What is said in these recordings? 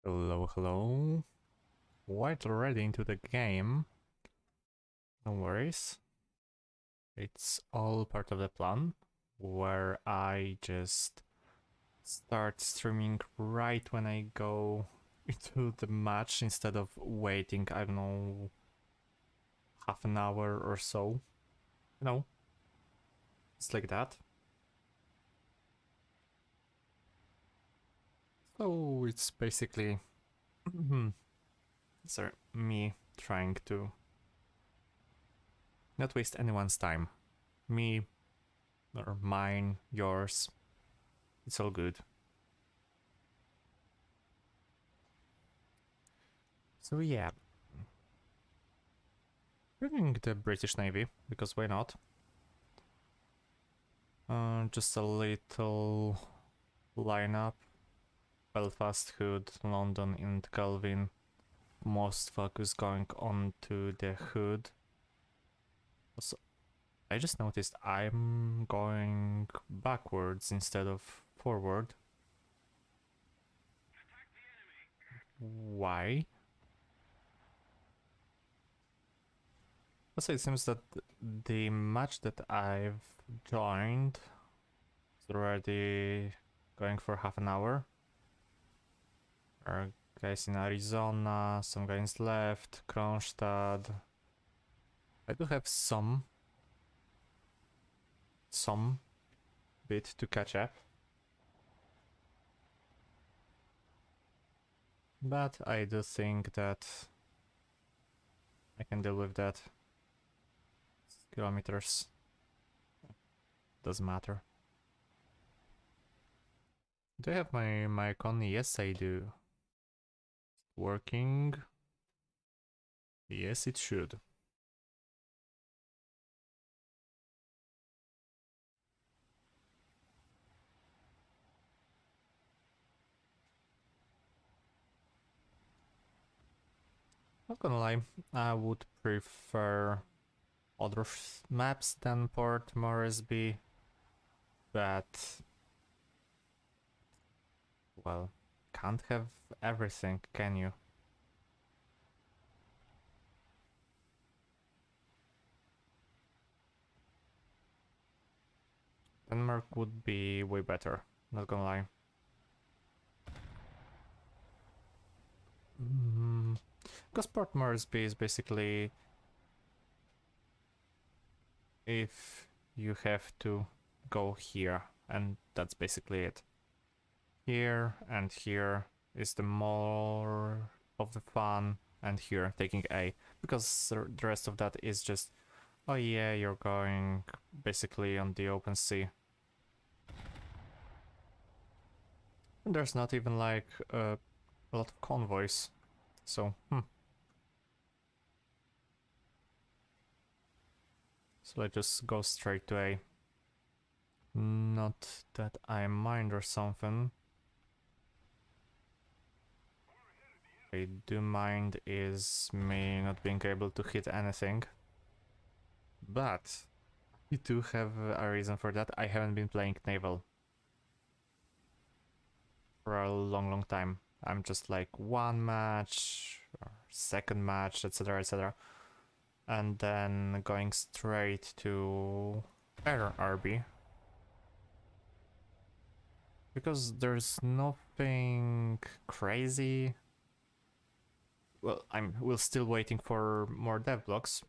Hello, hello. Quite already into the game. No worries. It's all part of the plan, where I just start streaming right when I go into the match instead of waiting, I don't know, half an hour or so. You know, it's like that. So it's basically sorry, me trying to not waste anyone's time. Me or mine, yours. It's all good. So yeah, joining the British Navy, because why not? Just a little lineup. Belfast, Hood, London and Kelvin. Most focus going on to the Hood. Also, I just noticed I'm going backwards instead of forward. Why? Also, it seems that the match that I've joined is already going for half an hour. There are guys in Arizona, some guys left, Kronstadt. I do have some bit to catch up. But I do think that I can deal with that. Kilometers. Doesn't matter. Do I have my mic on? Yes, I do. Working? Yes, it should. Not gonna lie, I would prefer other maps than Port Moresby, but well, can't have everything, can you? Denmark would be way better, not gonna lie. Because Port Moresby is basically if you have to go here, and that's basically it. Here and here is the more of the fun, and here taking A, because the rest of that is just, oh yeah, you're going basically on the open sea. And there's not even like a lot of convoys, so So let's just go straight to A. Not that I mind or something. I do mind is me not being able to hit anything. But we do have a reason for that. I haven't been playing Naval for a long time. I'm just like one match, or second match, etc, etc. And then going straight to RB. Because there's nothing crazy. Well, we're still waiting for more dev blocks.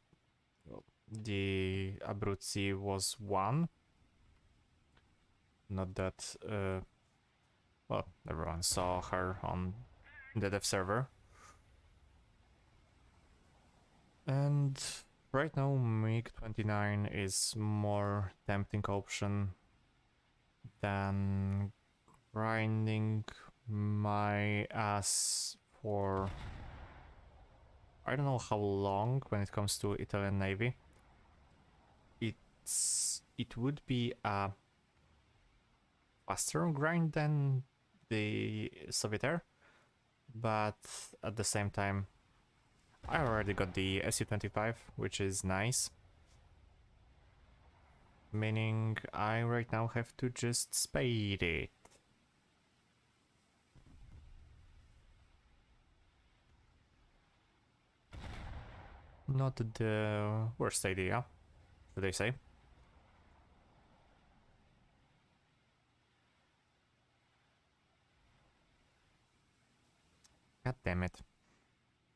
The Abruzzi was one. Not that, well, everyone saw her on the dev server. And right now, MiG-29 is more tempting option than grinding my ass for I don't know how long when it comes to Italian Navy. It would be a faster grind than the Soviet Air, but at the same time I already got the Su-25, which is nice. Meaning I right now have to just spade it. not the worst idea, should I say. God damn it.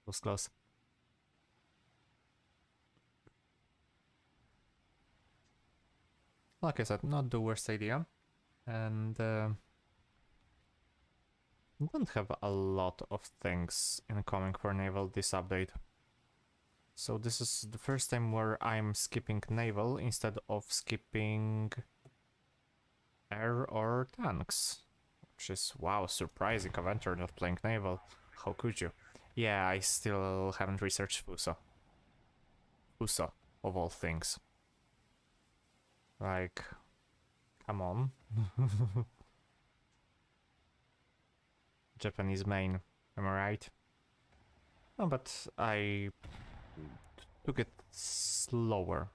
Was close. Like I said, not the worst idea. And don't have a lot of things incoming for naval this update. So this is the first time where I'm skipping naval instead of skipping air or tanks. Which is, wow, surprising. Avenger not playing naval. How could you? Yeah, I still haven't researched Fuso. Fuso, of all things. Like, come on. Japanese main, am I right? No, but I took it slower.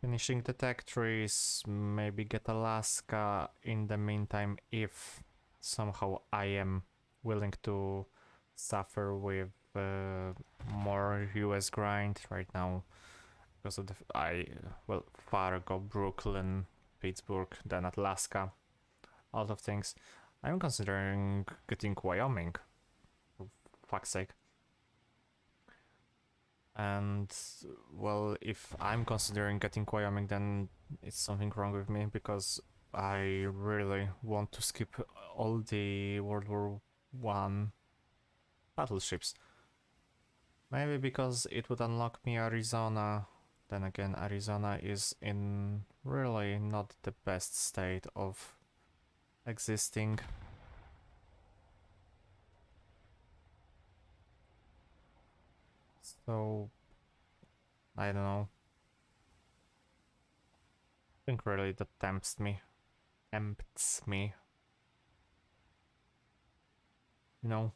Finishing the tech trees, maybe get Alaska in the meantime if somehow I am willing to suffer with more US grind right now because of the well, Fargo, Brooklyn, Pittsburgh, then Alaska, a lot of things. I'm considering getting Wyoming, for fuck's sake. And well, if I'm considering getting Wyoming, then it's something wrong with me because I really want to skip all the World War One battleships. Maybe because it would unlock me Arizona. Then again, Arizona is in really not the best state of existing. So, I don't know. I think really that tempts me. You know?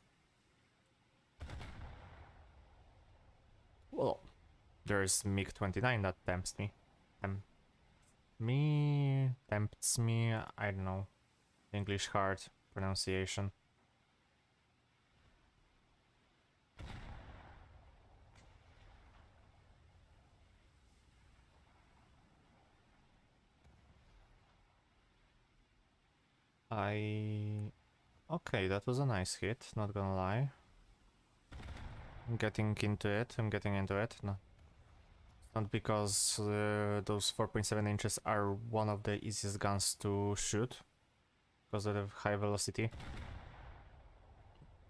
Well, there's MiG-29 that tempts me. Tempts me, I don't know. English hard pronunciation. Okay, that was a nice hit, not gonna lie. I'm getting into it. No, not because those 4.7 inches are one of the easiest guns to shoot because of the high velocity.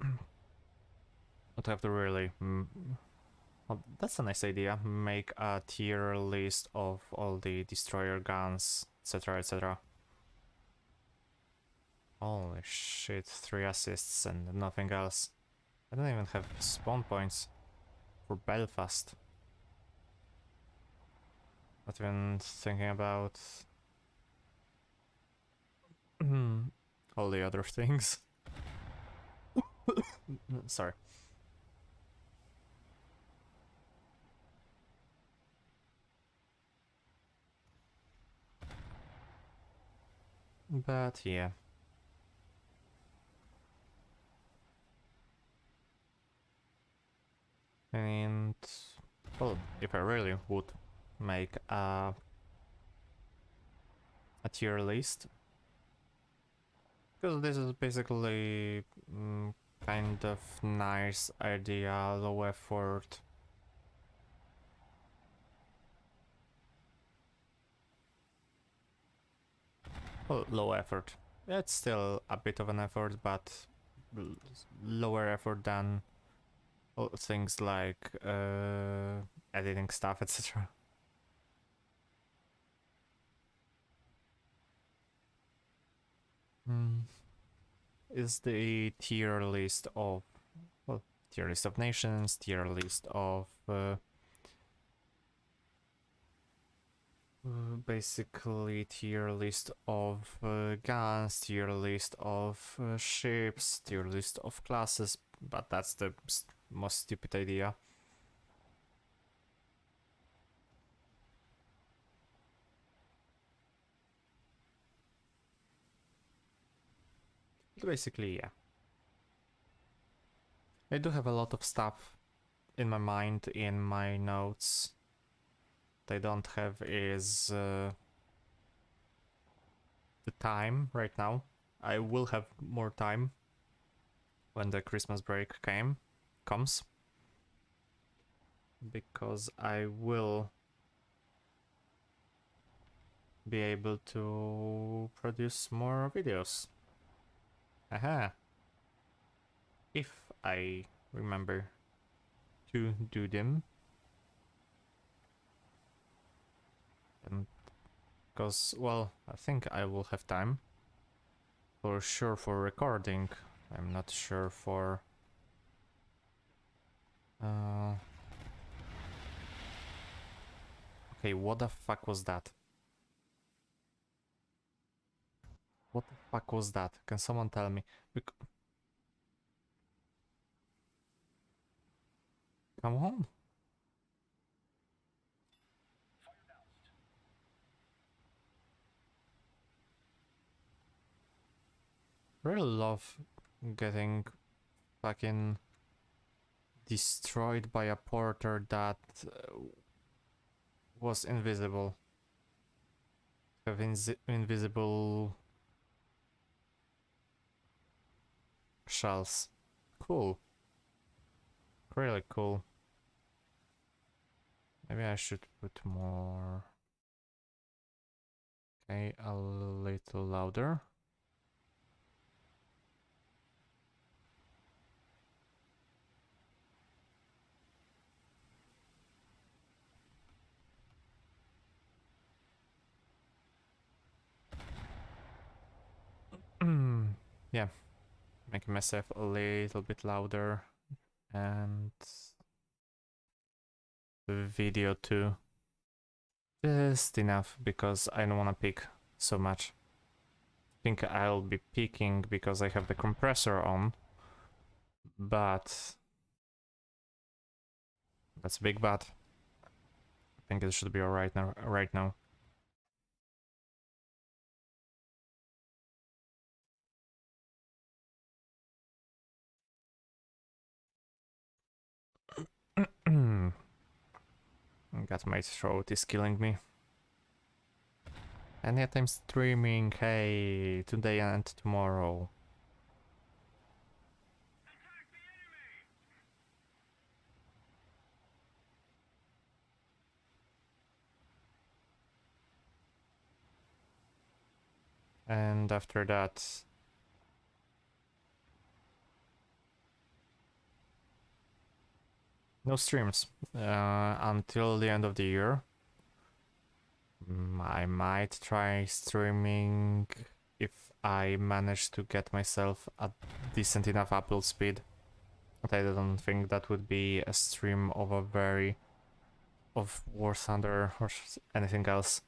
But I have to really... well, that's a nice idea. Make a tier list of all the destroyer guns, etc, etc. Holy shit, 3 assists and nothing else. I don't even have spawn points for Belfast. Not even thinking about all the other things. Sorry. But yeah. And well, if I really would make a tier list, because this is basically kind of nice idea, low effort. Well, low effort. It's still a bit of an effort, but lower effort than things like editing stuff, etc. Is the tier list of, well, tier list of nations, tier list of basically tier list of guns, tier list of ships, tier list of classes, but that's the most stupid idea. Basically, yeah. I do have a lot of stuff in my mind, in my notes, that I don't have is the time right now. I will have more time when the Christmas break comes, because I will be able to produce more videos. Aha! If I remember to do them. And because, well, I think I will have time for sure for recording. I'm not sure for okay, what the fuck was that? What the fuck was that? Can someone tell me? Come on. Really love getting fucking destroyed by a porter that was invisible. Have invisible shells. Cool. Really cool. Maybe I should put more. Okay, a little louder. Yeah, making myself a little bit louder, and the video too. Just enough, because I don't want to peak so much. I think I'll be peaking because I have the compressor on, but that's a big but. I think it should be alright now. Right now. Got my throat is killing me. And yet I'm streaming, hey, today and tomorrow. And after that, no streams until the end of the year. I might try streaming if I manage to get myself a decent enough upload speed. But I don't think that would be a stream of War Thunder or anything else.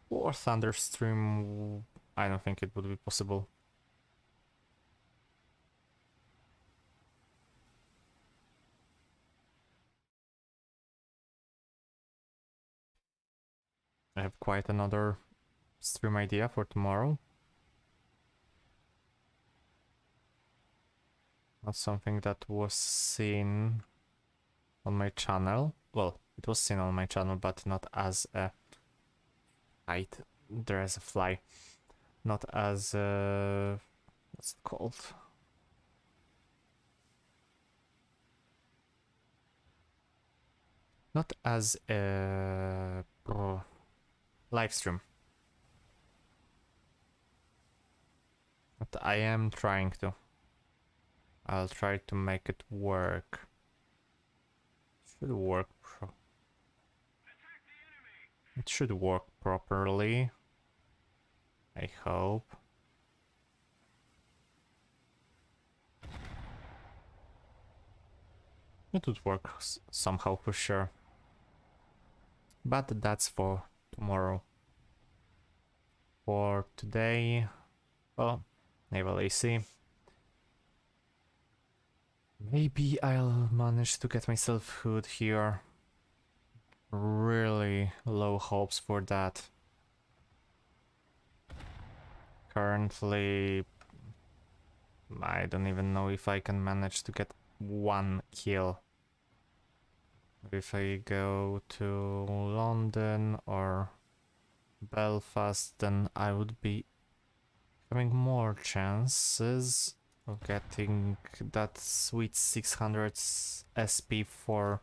War Thunder stream, I don't think it would be possible. I have quite another stream idea for tomorrow. Not something that was seen on my channel. Well, it was seen on my channel, but not as a fight. There's a fly. Not as a... what's it called? Not as a live stream. But I am trying to. I'll try to make it work. Should work. It should work properly. I hope. It would work somehow for sure. But that's for tomorrow. For today, well, Naval EC. Maybe I'll manage to get myself Hood here. really low hopes for that. Currently, I don't even know if I can manage to get one kill. If I go to London or Belfast, then I would be having more chances of getting that sweet 600 SP for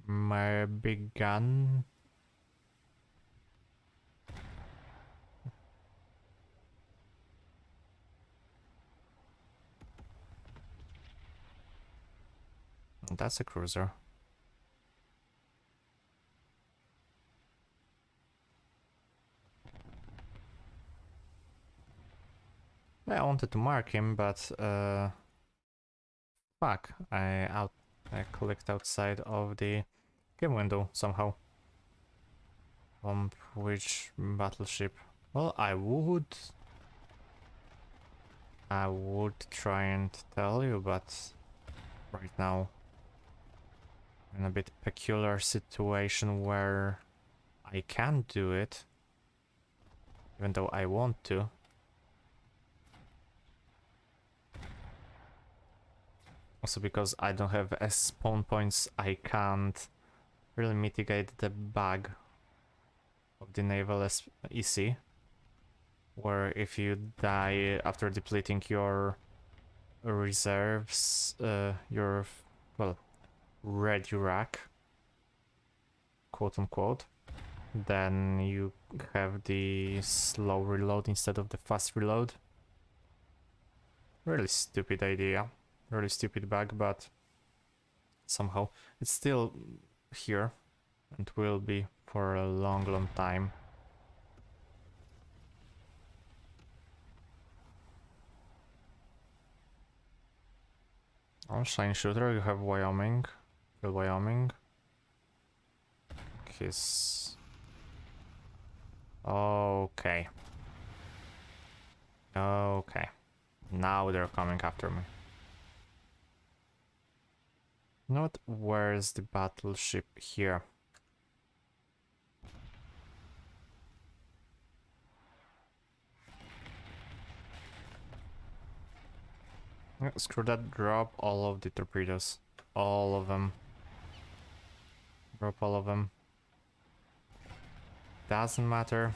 my big gun. That's a cruiser. I wanted to mark him, but fuck, I clicked outside of the game window somehow. Which battleship? Well, I would try and tell you, but right now I'm in a bit peculiar situation where I can't do it, even though I want to. Also because I don't have as spawn points, I can't really mitigate the bug of the Naval EC, where if you die after depleting your reserves, your, well, ready rack, quote unquote, then you have the slow reload instead of the fast reload. Really stupid idea, really stupid bug, but somehow it's still here and will be for a long time. Oh, Shine Shooter, you have Wyoming. Wyoming. His... Okay. Okay. Now they're coming after me. You know what? Where's the battleship here? Screw that, drop all of the torpedoes. All of them. Drop all of them. Doesn't matter.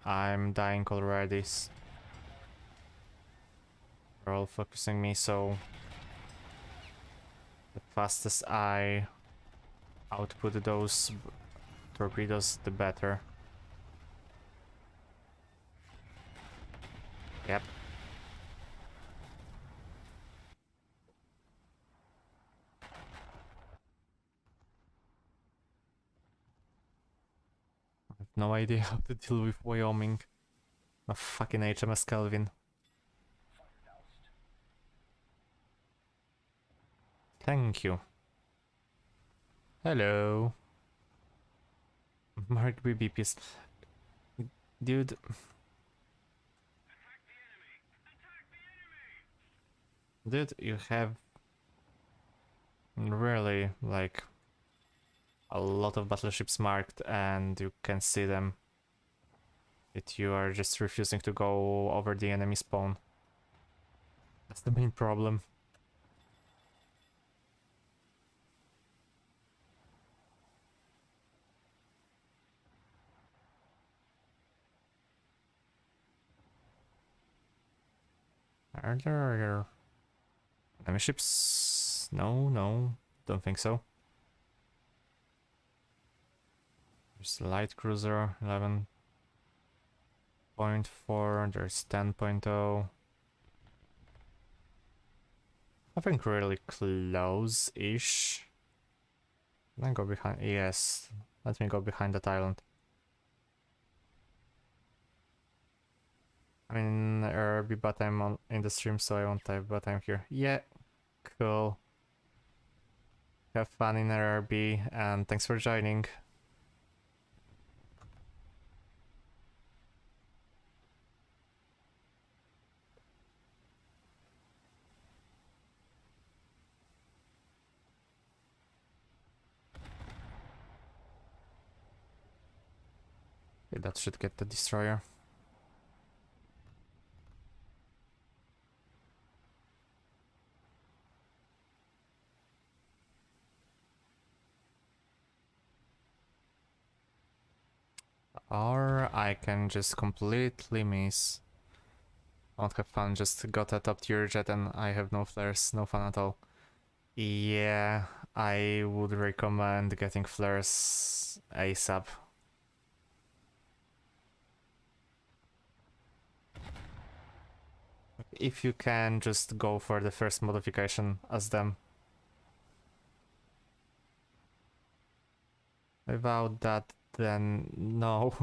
I'm dying already. They're all focusing me, so the fastest I output those torpedoes, the better. Yep. I have no idea how to deal with Wyoming. A fucking HMS Kelvin. Thank you. Hello. Mark BBPs. Dude. Dude, you have really, like, a lot of battleships marked and you can see them. Yet you are just refusing to go over the enemy spawn. That's the main problem. Are there enemy ships? No, don't think so. There's light cruiser, 11.4, there's 10.0. I think really close-ish. Then go behind, yes, let me go behind that island. I mean, RB, but I'm in the stream, so I won't type, but I'm here. Yeah, cool. Have fun in RB, and thanks for joining. Okay, that should get the destroyer. Or I can just completely miss. Won't have fun, just got a top tier jet and I have no flares, no fun at all. Yeah, I would recommend getting flares ASAP. If you can, just go for the first modification as them. Without that, then no.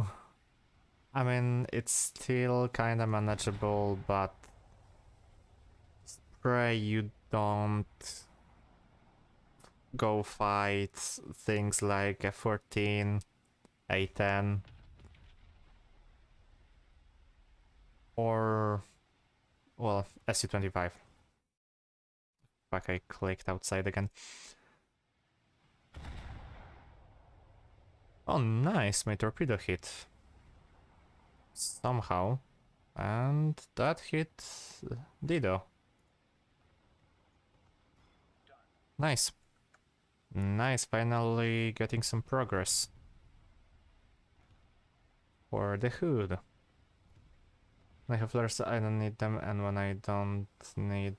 I mean, it's still kinda manageable, but pray you don't go fight things like F-14, A-10, or, well, SU-25. Fuck, I clicked outside again. Oh, nice, my torpedo hit. Somehow. And that hit Dido. Nice. Nice, finally getting some progress. For the hood. I have flares, I don't need them, and when I don't need...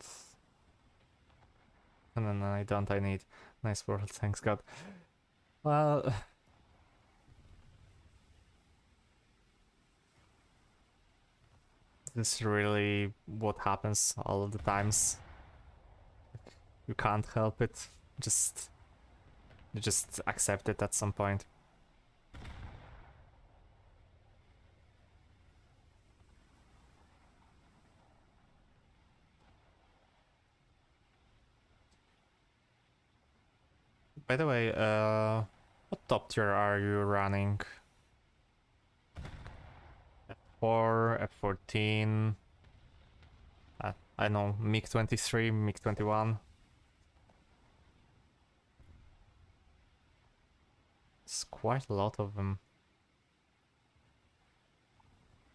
And then I don't, I need. Nice world, thanks God. Well... This is really what happens all of the times. You can't help it. You just accept it at some point. By the way, what top tier are you running? F4, F14, I know, MiG-23, MiG-21. It's quite a lot of them.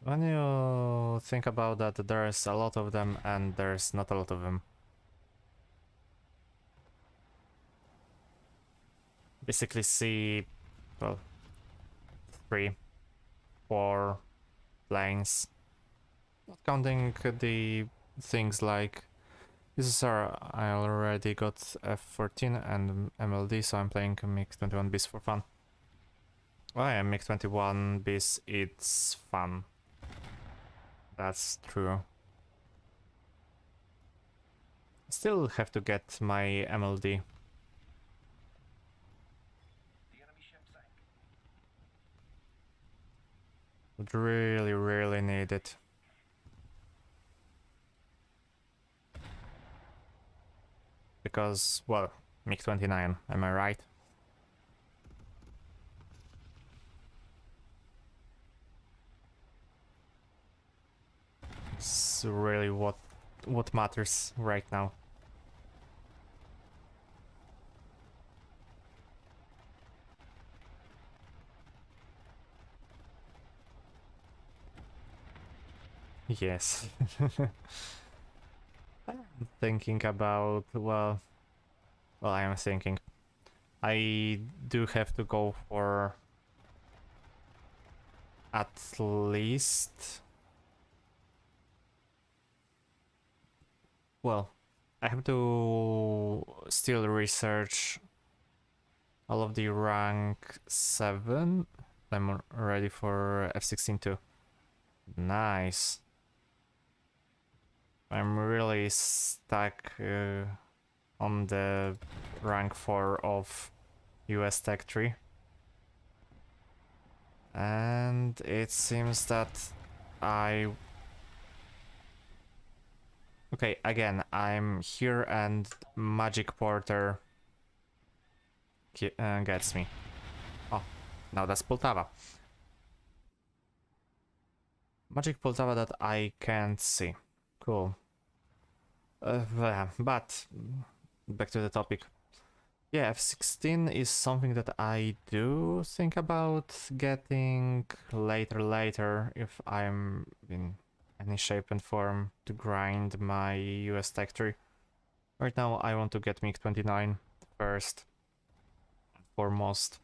When you think about that, there's a lot of them and there's not a lot of them. Basically see, well, 3, 4 planes. Not counting the things like USSR, I already got F-14 and MLD, so I'm playing MiG-21 bis for fun. Oh yeah, MiG-21 bis, it's fun. That's true. Still have to get my MLD. Would really, really need it. Because, well, MiG-29, am I right? It's really what matters right now. Yes. I'm thinking about, well, I am thinking. I do have to go for at least... Well, I have to still research all of the rank 7. I'm ready for F-16 too. Nice. I'm really stuck on the rank 4 of US Tech 3. And it seems that I... Okay, again, I'm here and Magic Porter gets me. Oh, now that's Poltava. Magic Poltava that I can't see. Cool. But, back to the topic. Yeah, F-16 is something that I do think about getting later if I'm in any shape and form to grind my US Tech tree. Right now I want to get MiG-29 first, foremost.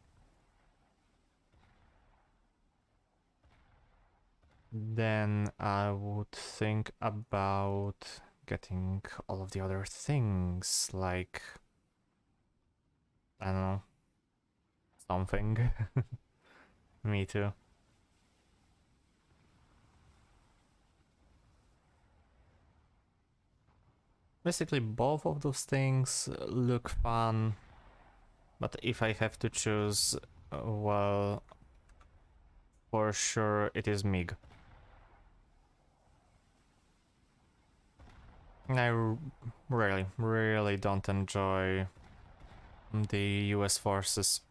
Then I would think about getting all of the other things, like, I don't know, something. Me too. Basically, both of those things look fun, but if I have to choose, well, for sure it is MiG. Really don't enjoy the US forces.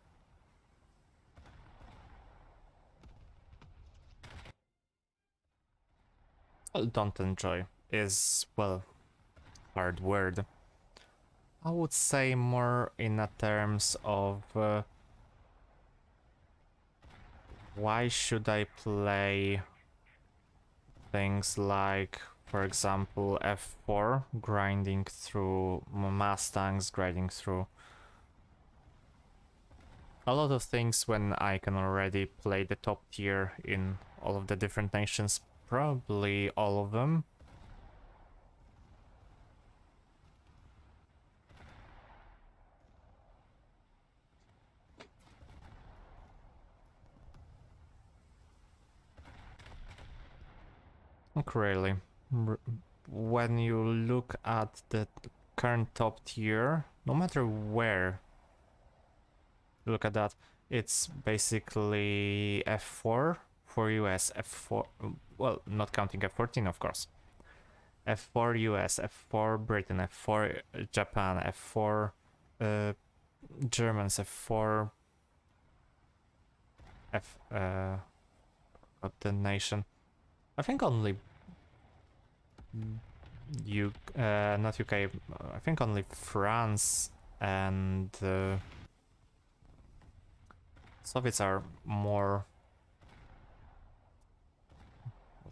Well, don't enjoy is, well, hard word. I would say more in a terms of why should I play things like, for example, F4, grinding through Mustangs, grinding through a lot of things when I can already play the top tier in all of the different nations, probably all of them. Not really. When you look at the current top tier, no matter where you look at that, it's basically F4 for US, F4, well, not counting F14, of course. F4 US, F4 Britain, F4 Japan, F4 Germans, F4 what the nation? I think only not UK. I think only France and Soviets are more.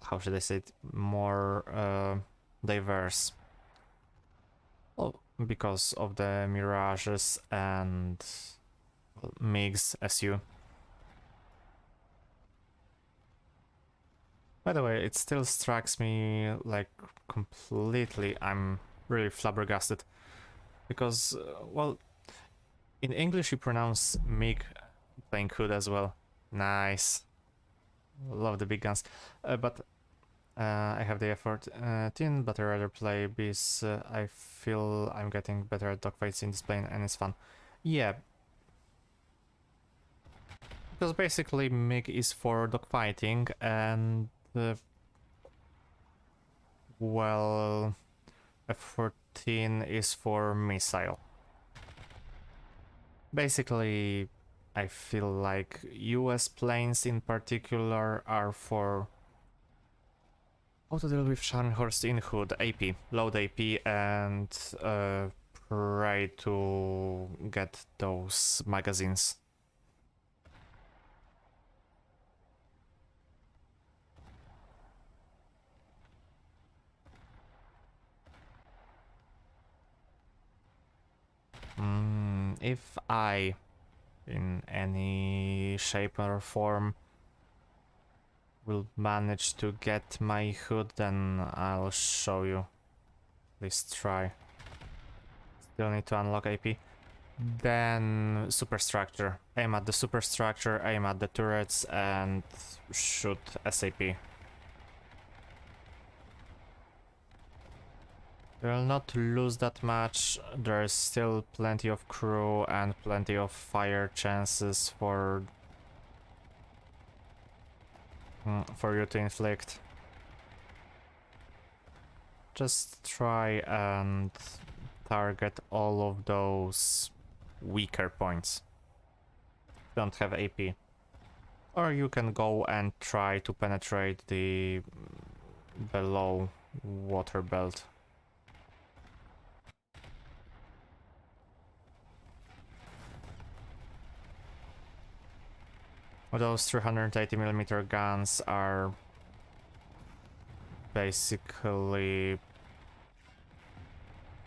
How should I say it? More diverse. Well, because of the Mirages and MiGs, SU. By the way, it still strikes me like completely. I'm really flabbergasted because, well, in English you pronounce MiG playing Hood as well. Nice. Love the big guns. But I have the F-14, but I rather play because I feel I'm getting better at dogfights in this plane and it's fun. Yeah. Because basically MiG is for dogfighting and well, F-14 is for missile. Basically, I feel like US planes in particular are for how to deal with Scharnhorst in Hood, AP, load AP and try to get those magazines. If I, in any shape or form, will manage to get my Hood, then I'll show you. Please try. Still need to unlock AP. Then superstructure. Aim at the superstructure, aim at the turrets, and shoot SAP. You'll not lose that much. There's still plenty of crew and plenty of fire chances for you to inflict. Just try and target all of those weaker points. Don't have AP. Or you can go and try to penetrate the below water belt. Those 380mm guns are basically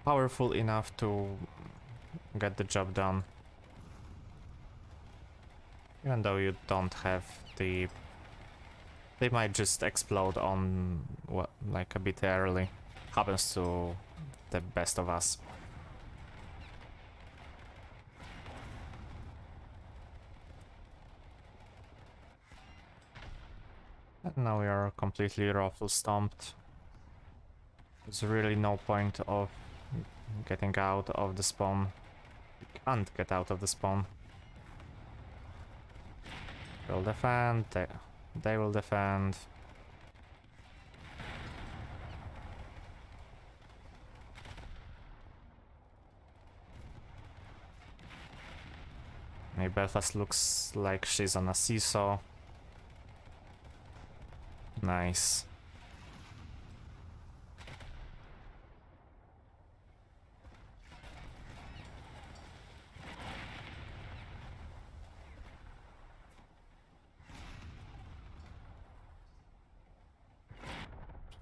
powerful enough to get the job done. Even though you don't have the... They might just explode on what, like a bit early. Happens to the best of us. And now we are completely ruffle stomped. There's really no point of getting out of the spawn. You can't get out of the spawn. They'll defend, they will defend. Hey, Belfast looks like she's on a seesaw. Nice.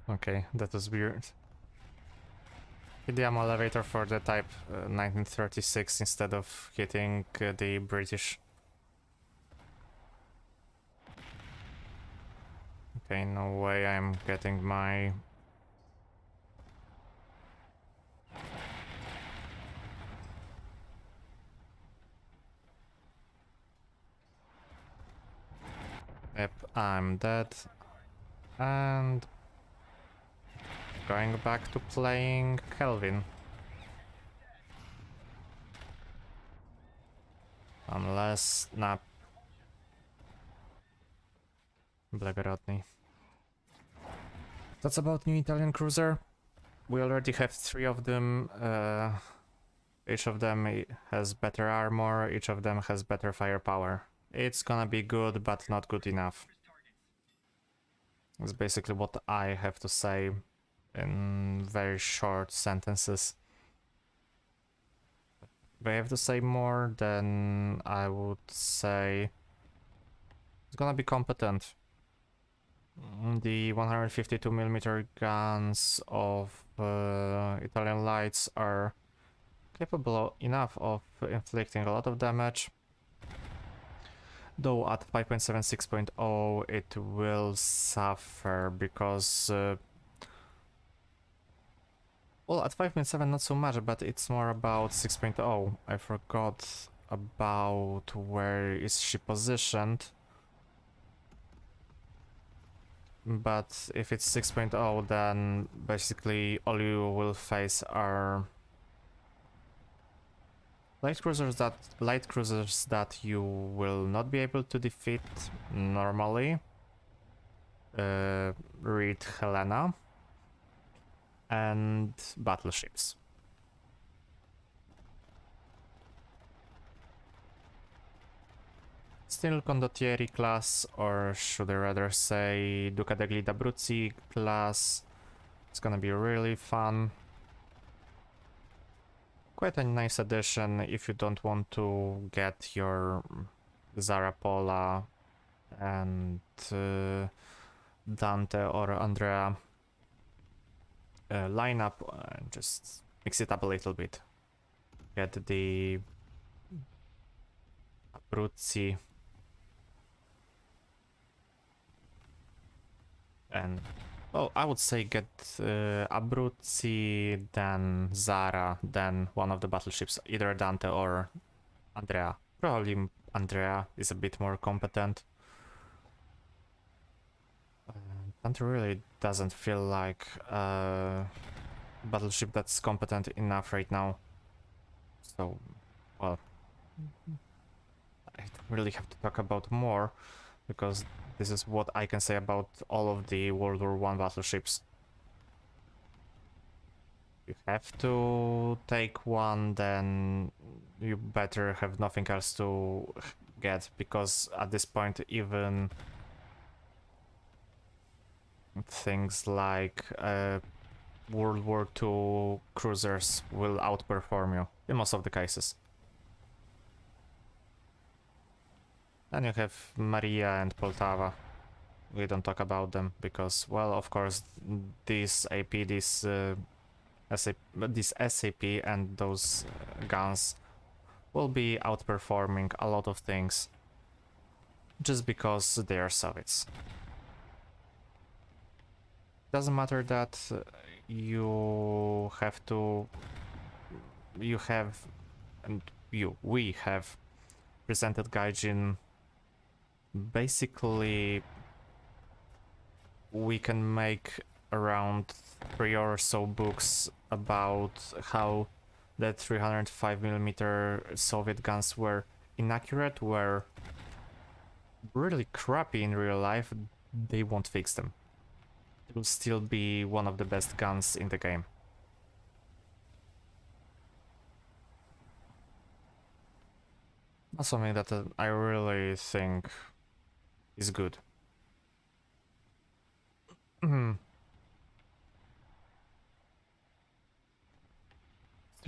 Okay, that was weird. Hit the ammo elevator for the Type 1936 instead of hitting the British. Okay, no way I'm getting my... Yep, I'm dead. And... going back to playing Kelvin. Unless... nah. Blagorodny. That's about new Italian cruiser. We already have 3 of them. Each of them has better armor, each of them has better firepower. It's gonna be good, but not good enough. That's basically what I have to say in very short sentences. If I have to say more, then I would say it's gonna be competent. The 152mm guns of Italian Lights are capable enough of inflicting a lot of damage. Though at 5.7, 6.0 it will suffer because... well, at 5.7 not so much, but it's more about 6.0. I forgot about where is she positioned. But if it's 6.0, then basically all you will face are light cruisers that you will not be able to defeat normally. Read Helena. And battleships. Still Condottieri class, or should I rather say Duca degli d'Abruzzi class. It's gonna be really fun. Quite a nice addition if you don't want to get your Zarapola and Dante or Andrea lineup, just mix it up a little bit. Get the Abruzzi and, well, I would say get Abruzzi, then Zara, then one of the battleships, either Dante or Andrea. Probably Andrea is a bit more competent. Dante really doesn't feel like a battleship that's competent enough right now. So, well, I don't really have to talk about more, because this is what I can say about all of the World War I battleships. You have to take one, then you better have nothing else to get, because at this point even things like World War II cruisers will outperform you in most of the cases. And you have Maria and Poltava. We don't talk about them because, well, of course, this AP, this SAP and those guns will be outperforming a lot of things just because they are Soviets. Doesn't matter that you have to, you have, and we have presented Gaijin. Basically, we can make around 3 or so books about how the 305mm Soviet guns were inaccurate, were really crappy in real life. They won't fix them. It will still be one of the best guns in the game. That's something that I really think is good. Still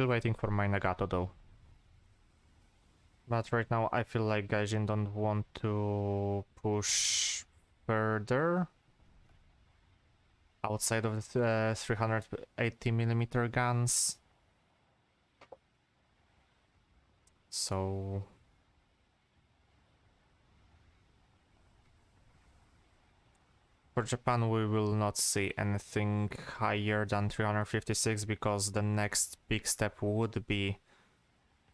waiting for my Nagato though. But right now I feel like Gaijin don't want to push further outside of the 380mm guns. So for Japan we will not see anything higher than 356 because the next big step would be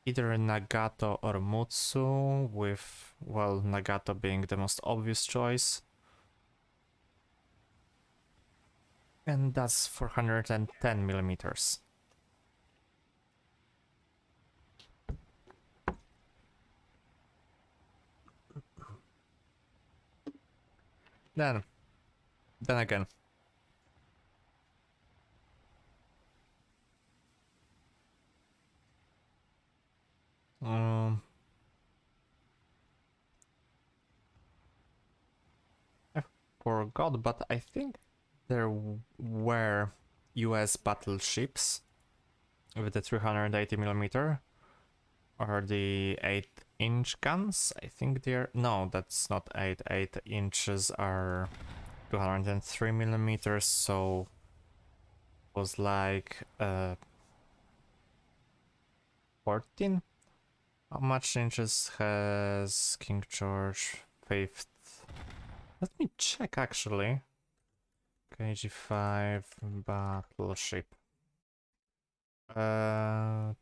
either Nagato or Mutsu, with, well, Nagato being the most obvious choice. And that's 410mm. Then again, I forgot, but I think there were US battleships with the 380mm or the 8-inch guns. I think they're, no, that's not 8 inches are 203mm, so it was like 14. How much inches has King George V? Let me check actually. KG5 battleship. No,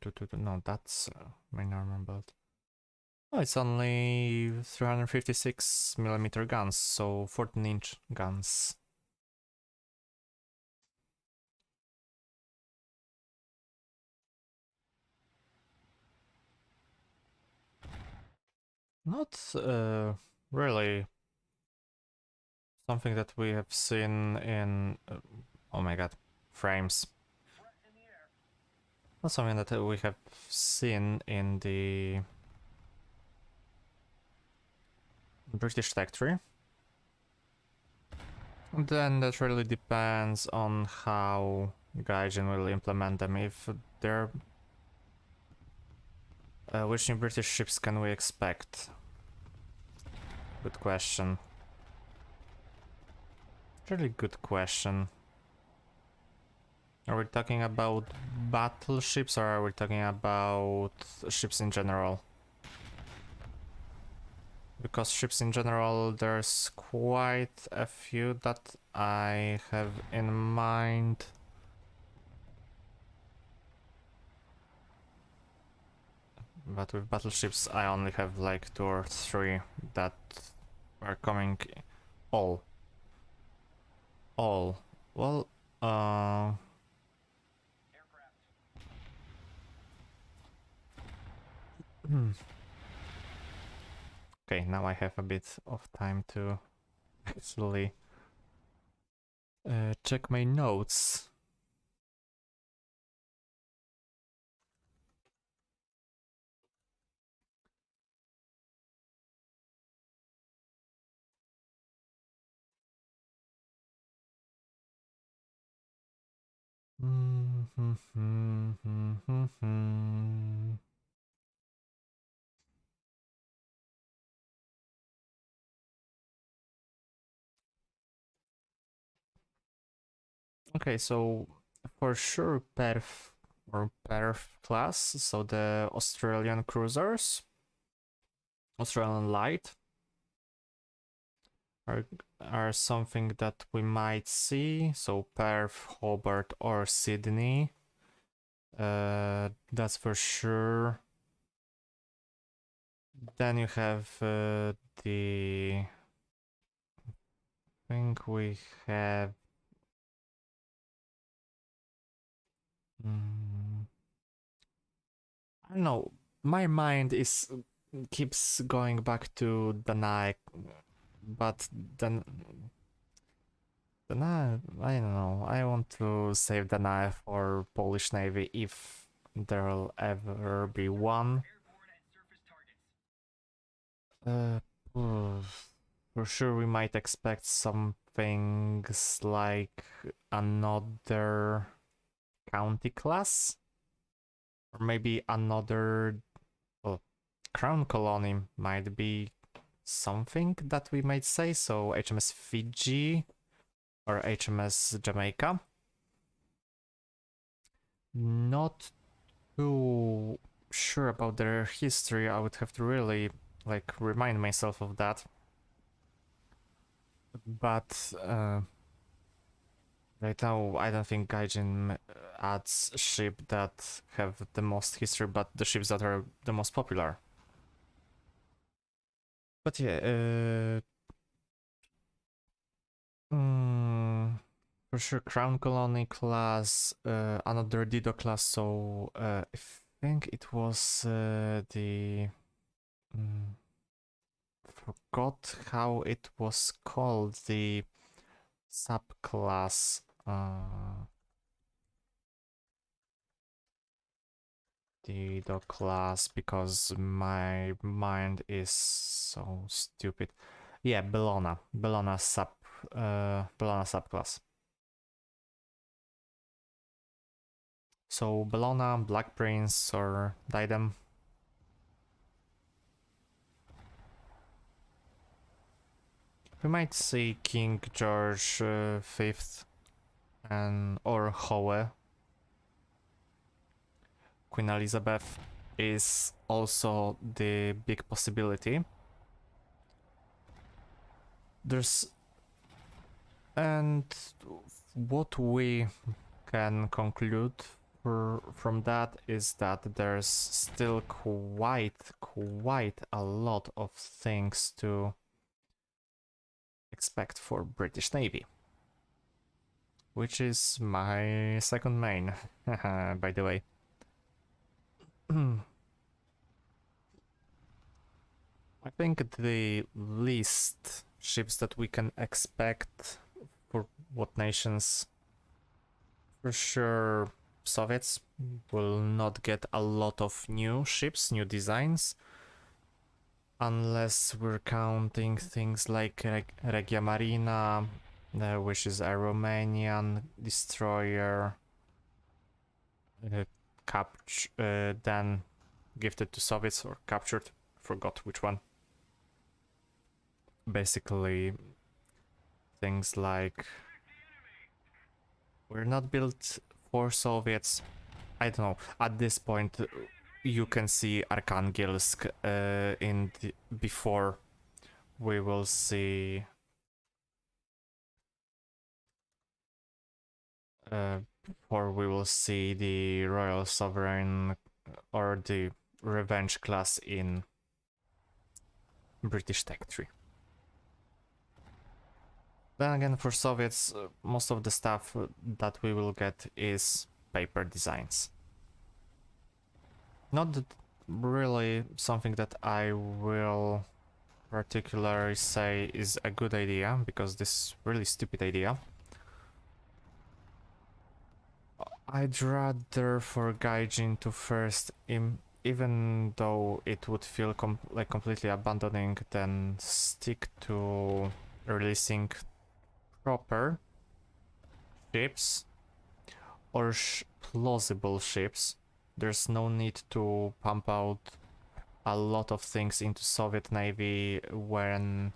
that's my normal build. Oh, it's only 356mm guns, so 14-inch guns. Not really something that we have seen in, oh my god, frames. Not something that we have seen in the British Tech Tree. Then that really depends on how Gaijin will implement them. If they're... which new British ships can we expect? Good question. Really good question. Are we talking about battleships or are we talking about ships in general? Because ships in general, there's quite a few that I have in mind. But with battleships, I only have like 2 or 3 that are coming. All. Well, okay, now I have a bit of time to actually check my notes. Okay, so for sure Perf or Perf class, so the Australian cruisers, Australian Light, are something that we might see. So Perth, Hobart, or Sydney. That's for sure. Then you have the. I think we have. I don't know. My mind keeps going back to Danai, but then Danai. I don't know. I want to save Danai for Polish Navy if there'll ever be one. Uh, for sure, we might expect some things like another county class, or maybe another crown colony might be something that we might say. So HMS Fiji or HMS Jamaica. Not too sure about their history. I would have to really like remind myself of that. But right now, I don't think Gaijin adds ships that have the most history, but the ships that are the most popular. But yeah, for sure, Crown Colony class, another Dido class. So I think it was the forgot how it was called, the subclass. Dido class, because my mind is so stupid. Yeah, Bellona subclass. So Bellona, Black Prince, or Diadem. We might see King George V and or Howe. Queen Elizabeth is also the big possibility. And what we can conclude from that is that there's still quite a lot of things to expect for British Navy, which is my second main, by the way. I think the least ships that we can expect for what nations, for sure Soviets will not get a lot of new ships, new designs, unless we're counting things like Regia Marina, which is a Romanian destroyer, then gifted to Soviets or captured, forgot which one. Basically, things like we're not built for Soviets. I don't know. At this point, you can see Arkhangelsk before we will see the Royal Sovereign or the Revenge class in British Tech 3. Then again, for Soviets, most of the stuff that we will get is paper designs. Not really something that I will particularly say is a good idea, because this is really stupid idea. I'd rather for Gaijin to first, even though it would feel like completely abandoning, than stick to releasing proper ships or plausible ships. There's no need to pump out a lot of things into Soviet Navy when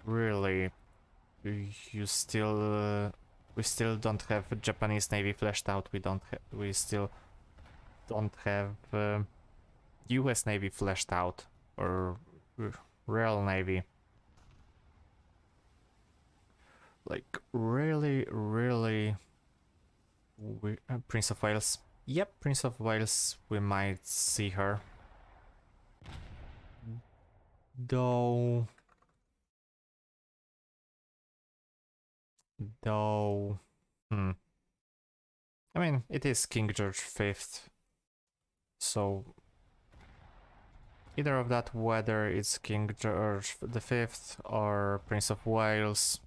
really you still We still don't have Japanese Navy fleshed out. We still don't have US Navy fleshed out, or Royal Navy. Like, really, Prince of Wales. Yep, Prince of Wales, we might see her. Though... I mean, it is King George V, so either of that, whether it's King George V or Prince of Wales,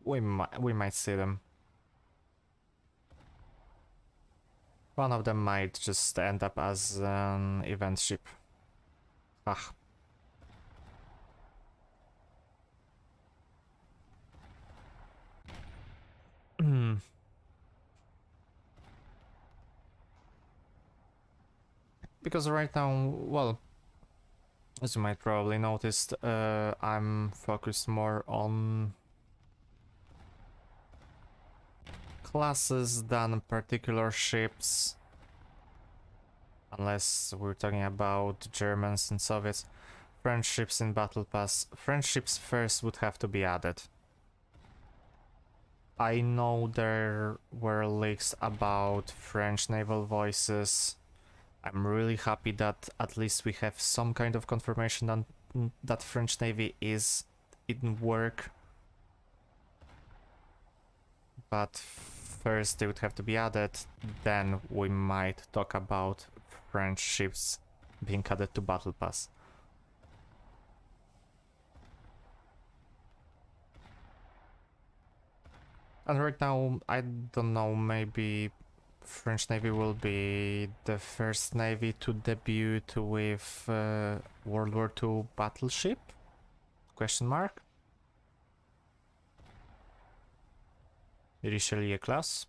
we might see them. One of them might just end up as an event ship. Ah. Because right now, well, as you might probably noticed, I'm focused more on classes than particular ships. Unless we're talking about Germans and Soviets. French ships in Battle Pass. French ships first would have to be added. I know there were leaks about French naval voices. I'm really happy that at least we have some kind of confirmation on that French Navy is in work. But first they would have to be added, then we might talk about French ships being added to Battle Pass. And right now, I don't know, maybe French Navy will be the first navy to debut with World War II battleship? Question mark? Richelieu class?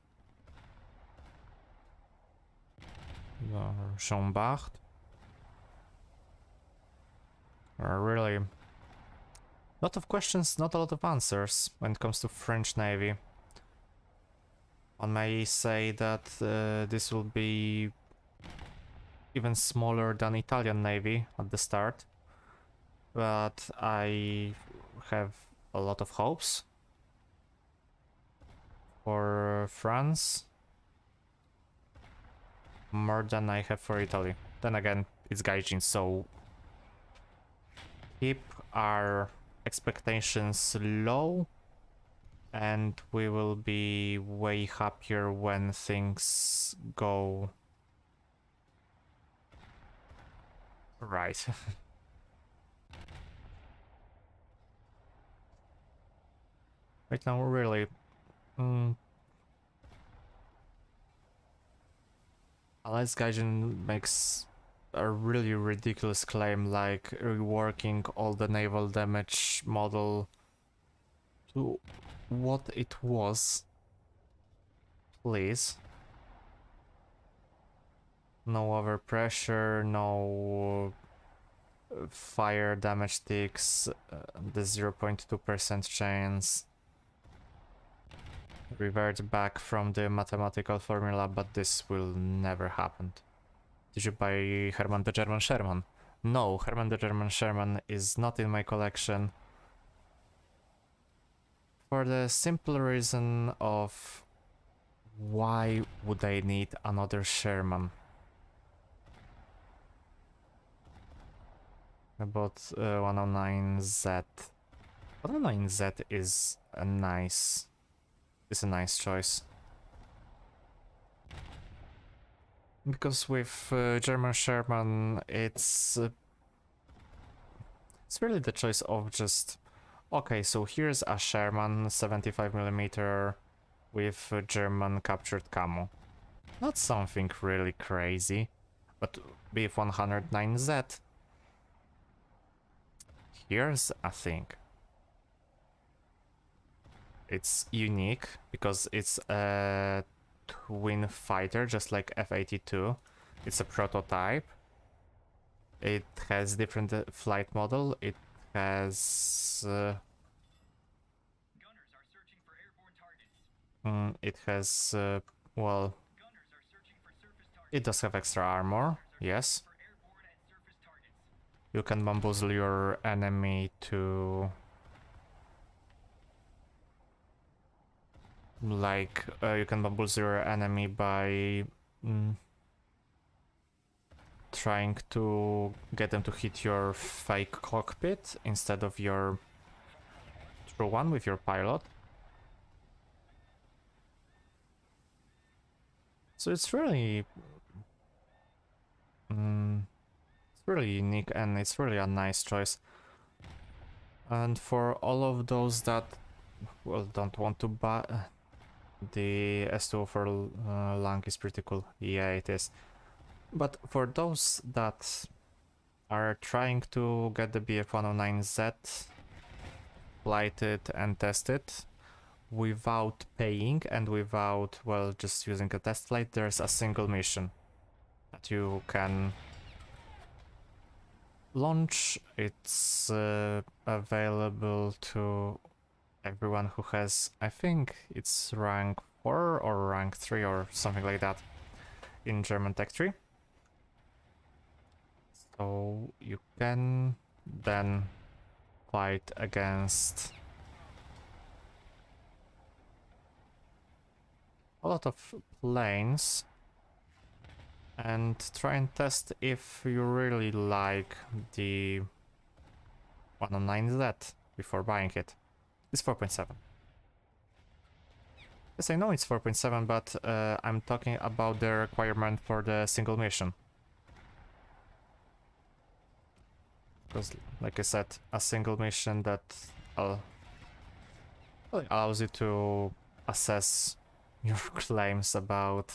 Jean Bart? Really, a lot of questions, not a lot of answers when it comes to French Navy. One may say that this will be even smaller than Italian Navy at the start, but I have a lot of hopes for France, more than I have for Italy. Then again, it's Gaijin, so keep our expectations low, and we will be way happier when things go right. Right now, really, unless Gaijin makes a really ridiculous claim like reworking all the naval damage model to what it was, please. No overpressure, no fire damage ticks, the 0.2% chance. Revert back from the mathematical formula, but this will never happen. Did you buy Hermann the German Sherman? No, Hermann the German Sherman is not in my collection. For the simple reason of why would I need another Sherman? I bought 109Z. 109Z is a nice choice. Because with German Sherman, it's really the choice of just, okay, so here's a Sherman 75mm with German captured camo. Not something really crazy, but with 109Z, here's a thing. It's unique because it's a twin fighter, just like F-82. It's a prototype. It has different flight model. It has It has, well, it does have extra armor, yes. You can bamboozle your enemy to... Like, you can bamboozle your enemy by trying to get them to hit your fake cockpit instead of your true one with your pilot. So it's really... it's really unique and it's really a nice choice. And for all of those that, well, don't want to buy... The S2 for Lang is pretty cool. Yeah, it is. But for those that are trying to get the BF-109Z flighted and tested without paying and without, well, just using a test flight, there's a single mission that you can launch. It's available to everyone who has, I think it's rank 4 or rank 3 or something like that in German Tech Tree. So you can then fight against a lot of planes and try and test if you really like the 109Z before buying it. It's 4.7. Yes, I know it's 4.7, but I'm talking about the requirement for the single mission. Because, like I said, a single mission that allows you to assess your claims about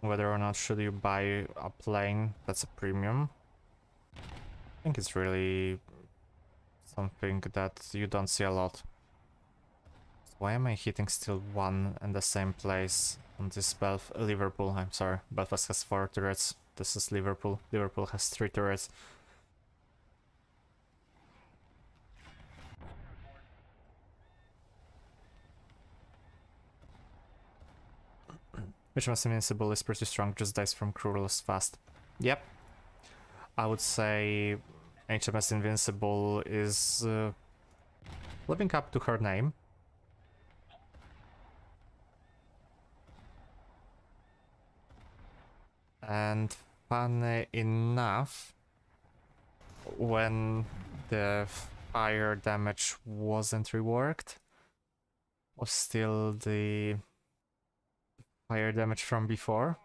whether or not should you buy a plane that's a premium. I think it's really something that you don't see a lot. So why am I hitting still one and the same place on this Liverpool? I'm sorry, Belfast has 4 turrets. This is Liverpool. Liverpool has 3 turrets. HMS Invincible is pretty strong, just dies from crew loss fast. Yep. I would say HMS Invincible is living up to her name. And funny enough, when the fire damage wasn't reworked, was still the fire damage from before.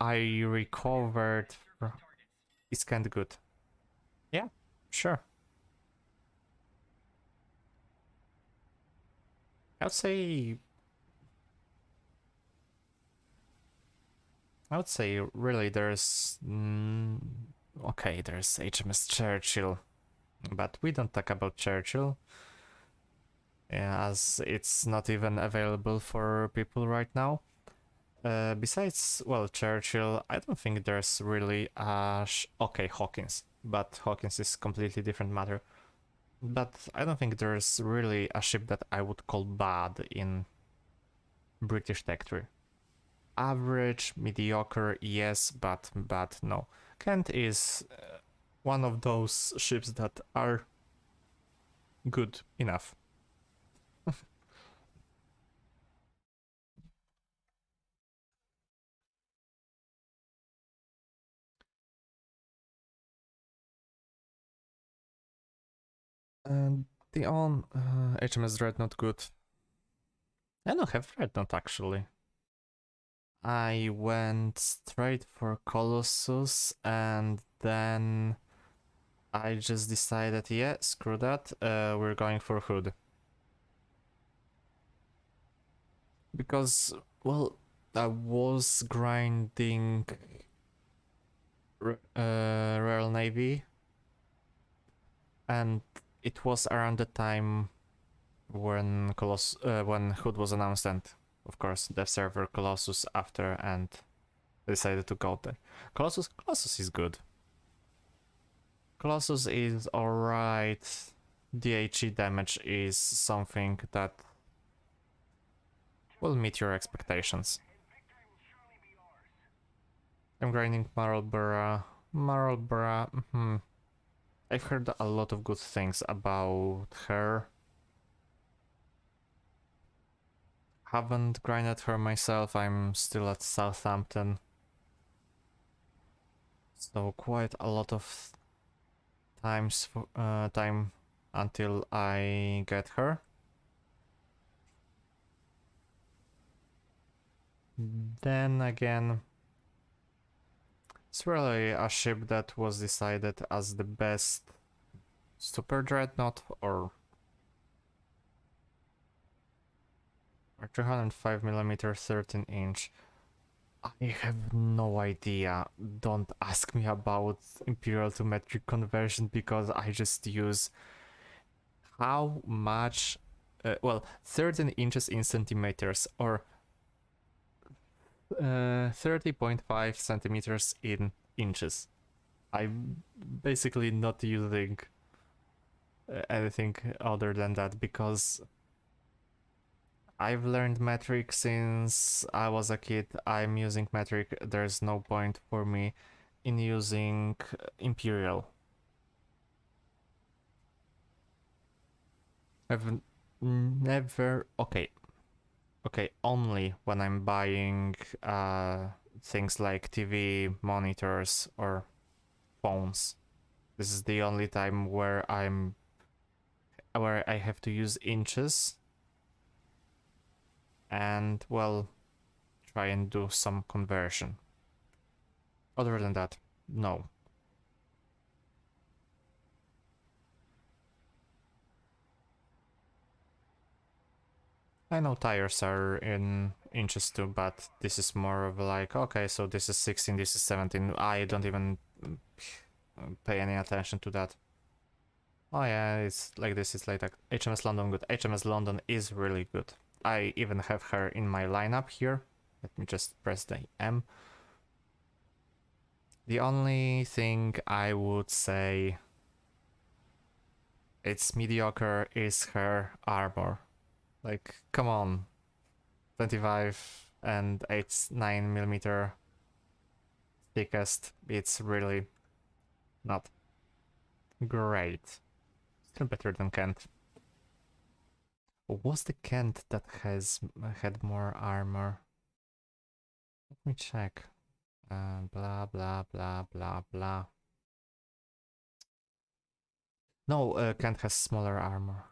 I recovered. It's kinda good. Yeah, sure. I would say really there's okay, there's HMS Churchill, but we don't talk about Churchill as it's not even available for people right now. Besides, well, Churchill, I don't think there's really a okay, Hawkins, but Hawkins is completely different matter. But I don't think there's really a ship that I would call bad in British Tech Tree. Average, mediocre, yes, but bad, no. Kent is one of those ships that are good enough. And the HMS Dreadnought good. I don't have Dreadnought actually. I went straight for Colossus and then I just decided, yeah, screw that, we're going for Hood. Because, well, I was grinding Royal Navy and it was around the time when when Hood was announced, and of course Dev Server Colossus after, and I decided to go there. Colossus is good. Colossus is alright. DHE damage is something that will meet your expectations. I'm grinding Marlborough. I've heard a lot of good things about her. Haven't grinded her myself, I'm still at Southampton. So quite a lot of time until I get her. Then again, it's really a ship that was decided as the best super dreadnought or 305mm 13-inch. I have no idea. Don't ask me about imperial to metric conversion because I just use how much, well, 13 inches in centimeters or 30.5 centimeters in inches. I'm basically not using anything other than that because I've learned metric since I was a kid. I'm using metric. There's no point for me in using imperial. I've never... Okay, only when I'm buying things like TV, monitors, or phones. This is the only time where I have to use inches and, well, try and do some conversion. Other than that, no. I know tires are in inches too, but this is more of like, okay, so this is 16, this is 17. I don't even pay any attention to that. Oh yeah, it's like this, it's like HMS London good. HMS London is really good. I even have her in my lineup here. Let me just press the M. The only thing I would say it's mediocre is her armor. Like, come on. 25 and 9mm thickest. It's really not great. Still better than Kent. Was the Kent that had more armor? Let me check. Blah blah blah blah blah. No, Kent has smaller armor.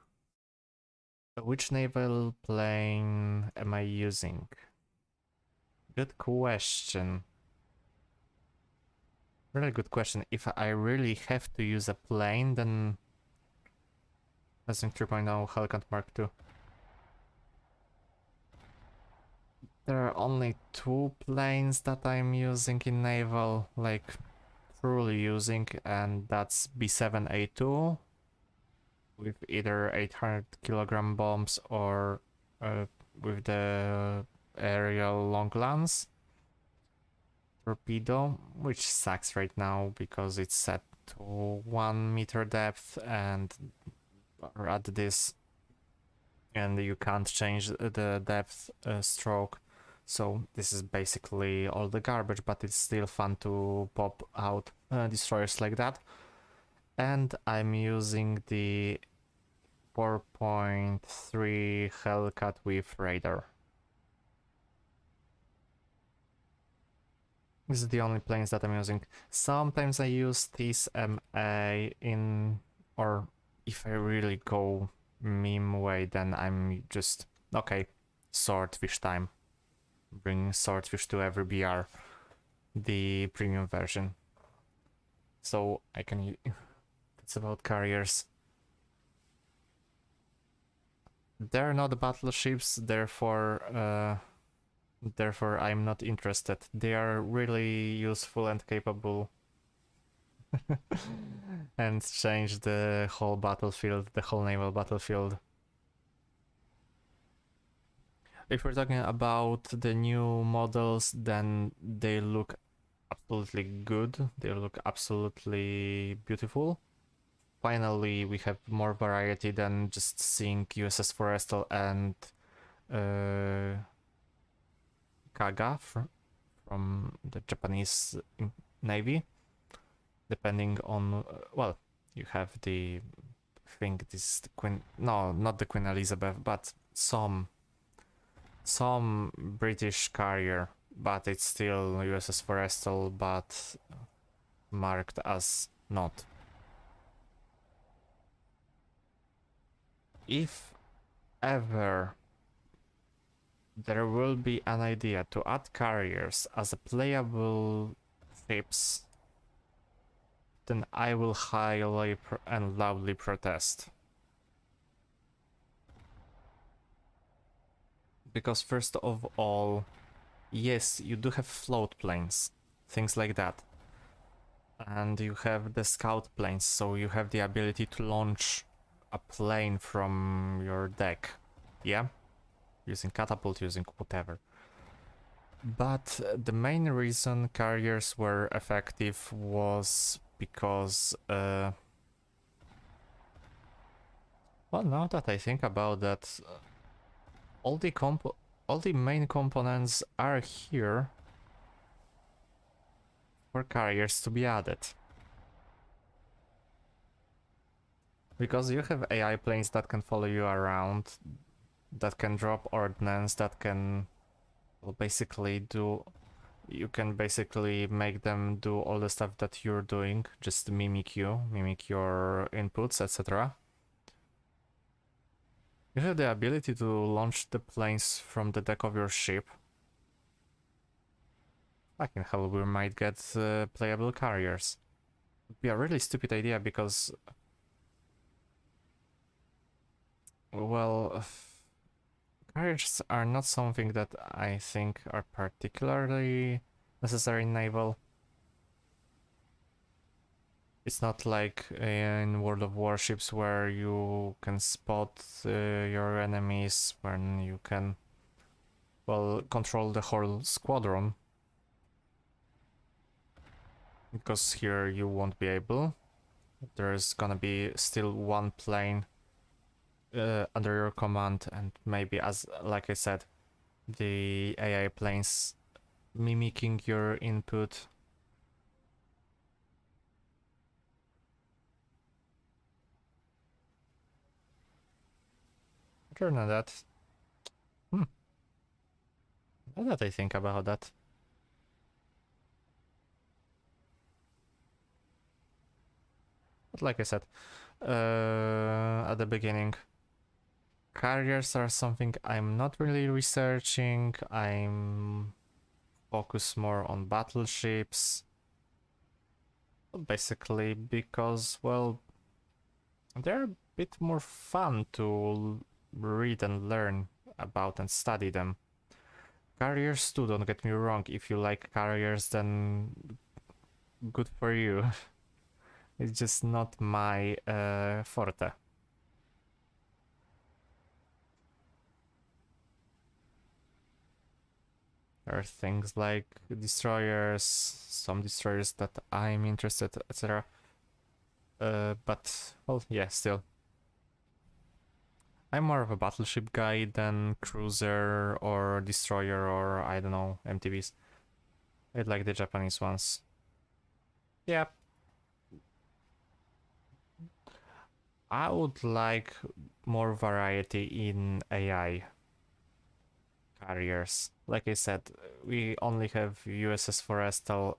Which naval plane am I using? Good question. Really good question. If I really have to use a plane, then using 3.0 Hellcat Mark II. There are only 2 planes that I'm using in naval, like truly using, and that's B7A2 with either 800 kilogram bombs or with the aerial long lance torpedo, which sucks right now because it's set to 1 meter depth and at this, and you can't change the depth stroke. So this is basically all the garbage, but it's still fun to pop out destroyers like that. And I'm using the 4.3 Hellcat with radar. This is the only planes that I'm using. Sometimes I use TSMA in, or if I really go meme way, then I'm just, okay, swordfish time. Bring swordfish to every BR, the premium version. So I can, it's about carriers. They're not battleships, therefore I'm not interested. They are really useful and capable and change the whole battlefield, the whole naval battlefield. If we're talking about the new models, then they look absolutely good. They look absolutely beautiful. Finally, we have more variety than just seeing USS Forrestal and Kaga from the Japanese Navy. Depending on, well, you have the, I think this is the Queen, no, not the Queen Elizabeth, but some British carrier, but it's still USS Forrestal, but marked as not. If ever there will be an idea to add carriers as a playable ships, then I will highly and loudly protest. Because first of all, yes, you do have float planes, things like that. And you have the scout planes, so you have the ability to launch a plane from your deck. Yeah? Using catapult, using whatever. But the main reason carriers were effective was because, well, now that I think about that, all the main components are here for carriers to be added. Because you have AI planes that can follow you around, that can drop ordnance, that can, well, basically do... You can basically make them do all the stuff that you're doing, just mimic you, mimic your inputs, etc. You have the ability to launch the planes from the deck of your ship. Fucking hell, we might get playable carriers. It'd be a really stupid idea because... Well... Carriers are not something that I think are particularly necessary in naval. It's not like in World of Warships where you can spot your enemies, when you can, well, control the whole squadron. Because here you won't be able. There's gonna be still one plane under your command, and maybe, as like I said, the AI planes mimicking your input. Other than that, now that I think about that, but like I said at the beginning, carriers are something I'm not really researching. I'm focused more on battleships, basically because, well, they're a bit more fun to read and learn about and study them. Carriers too, don't get me wrong. If you like carriers, then good for you. It's just not my forte. There are things like destroyers, some destroyers that I'm interested, etc. But, well, yeah, still. I'm more of a battleship guy than cruiser or destroyer or, I don't know, MTVs. I like the Japanese ones. Yeah. I would like more variety in AI carriers. Like I said, we only have USS Forrestal,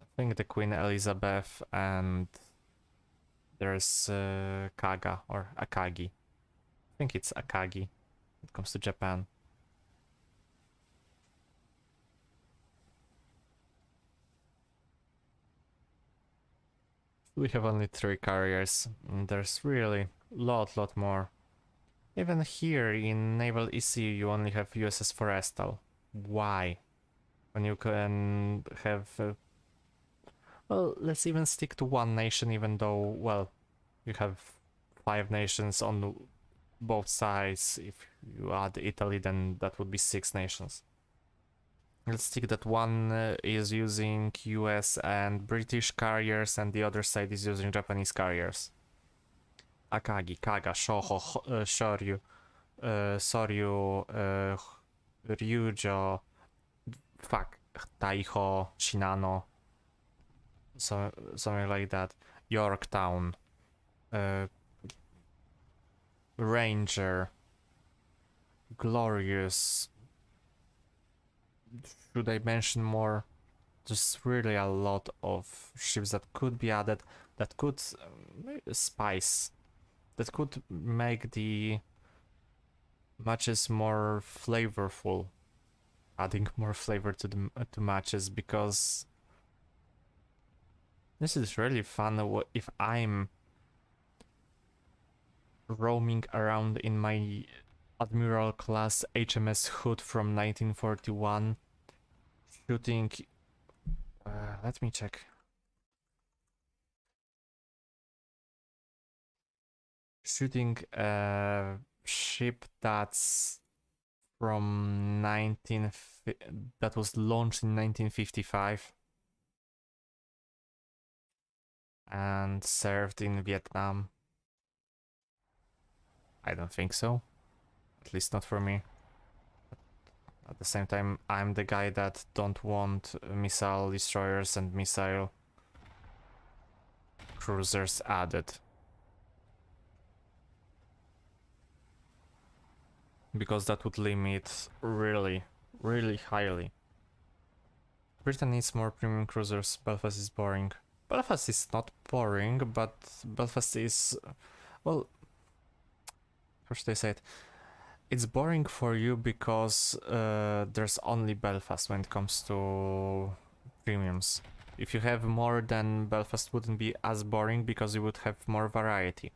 I think the Queen Elizabeth, and there's Kaga or Akagi. I think it's Akagi when it comes to Japan. We have only 3 carriers, and there's really lot more. Even here in Naval EC you only have USS Forrestal. Why? When you can have... well, let's even stick to one nation, even though, well, you have 5 nations on both sides. If you add Italy, then that would be 6 nations. Let's think that one is using US and British carriers and the other side is using Japanese carriers. Akagi, Kaga, Shoho, Shoryu, Soryu, Ryujo, fuck, Taiho, Shinano, something like that. Yorktown, Ranger, Glorious. Should I mention more? There's really a lot of ships that could be added, that could spice, that could make the matches more flavorful, adding more flavor to the matches, because this is really fun if I'm roaming around in my Admiral class HMS Hood from 1941, shooting. Let me check. Shooting a ship that's from that was launched in 1955 and served in Vietnam. I don't think so. At least not for me. At the same time, I'm the guy that don't want missile destroyers and missile cruisers added. Because that would limit really, really highly. Britain needs more premium cruisers. Belfast is boring. Belfast is not boring, but Belfast is, well, how should I say it? It's boring for you because there's only Belfast when it comes to premiums. If you have more, then Belfast wouldn't be as boring because you would have more variety.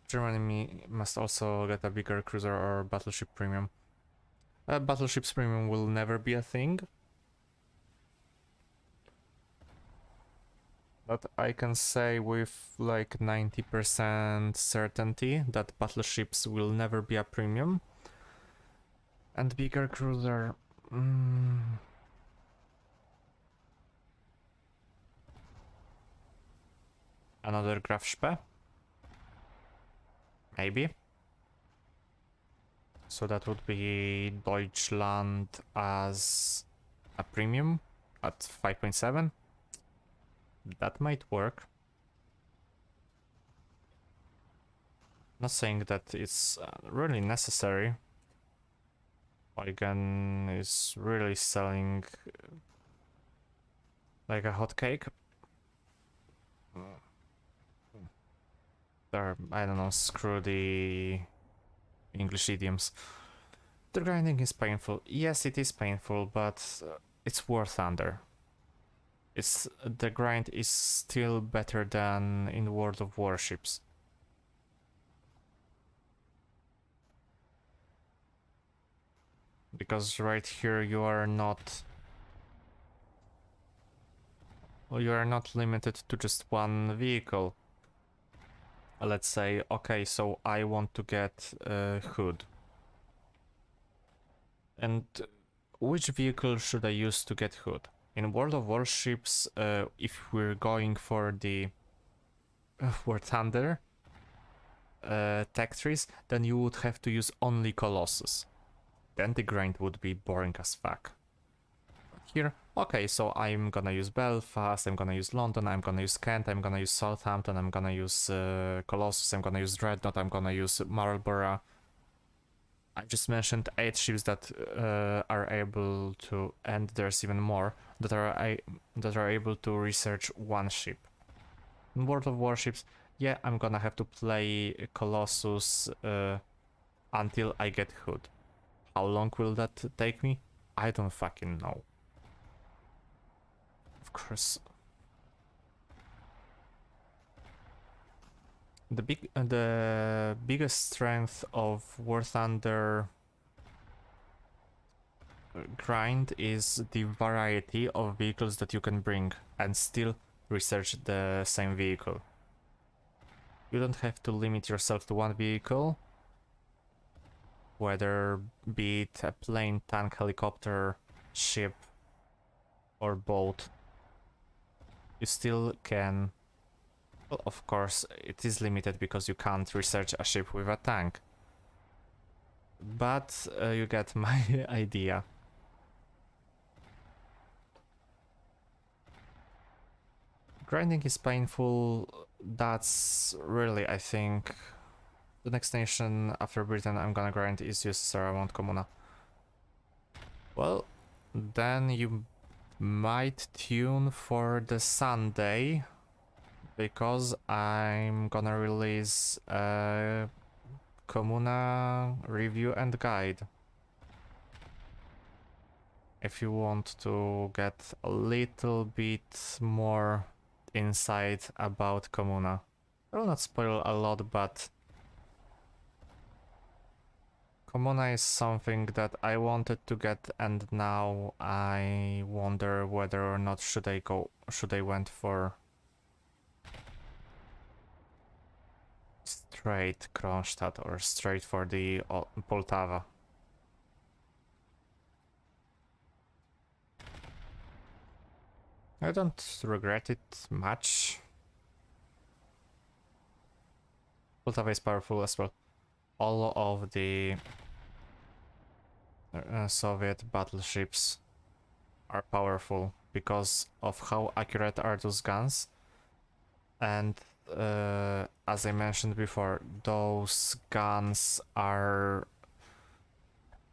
Germany must also get a bigger cruiser or battleship premium. Battleships premium will never be a thing. But I can say with like 90% certainty that battleships will never be a premium. And bigger cruiser... Another Grafspe? Maybe. So that would be Deutschland as a premium at 5.7. That might work. Not saying that it's really necessary. Eugen is really selling like a hotcake. Or, I don't know, screw the English idioms. The grinding is painful. Yes, it is painful, but it's War Thunder. The grind is still better than in World of Warships. Because right here you are not... Well, you are not limited to just one vehicle. Let's say, okay, so I want to get Hood. And which vehicle should I use to get Hood? In World of Warships, if we're going for the War Thunder tech trees, then you would have to use only Colossus. Then the grind would be boring as fuck. Here, okay, so I'm gonna use Belfast, I'm gonna use London, I'm gonna use Kent, I'm gonna use Southampton, I'm gonna use Colossus, I'm gonna use Dreadnought, I'm gonna use Marlborough. I just mentioned 8 ships that are able to, and there's even more, that are able to research one ship. In World of Warships, yeah, I'm gonna have to play Colossus until I get Hood. How long will that take me? I don't fucking know. Of course. The biggest strength of War Thunder grind is the variety of vehicles that you can bring and still research the same vehicle. You don't have to limit yourself to one vehicle. whether be it a plane, tank, helicopter, ship, or boat, you still can. Well, of course, it is limited because you can't research a ship with a tank. But you get my idea. Grinding is painful. That's really, I think, the next nation after Britain I'm gonna grind is USSR. I want Comuna. Well, then you might tune for the Sunday, because I'm gonna release a Comuna review and guide. If you want to get a little bit more insight about Comuna. I will not spoil a lot, but Comuna is something that I wanted to get, and now I wonder whether or not should I went for straight Kronstadt or straight for the Poltava. I don't regret it much. Poltava is powerful as well. All of the Soviet battleships are powerful because of how accurate are those guns. And as I mentioned before, those guns are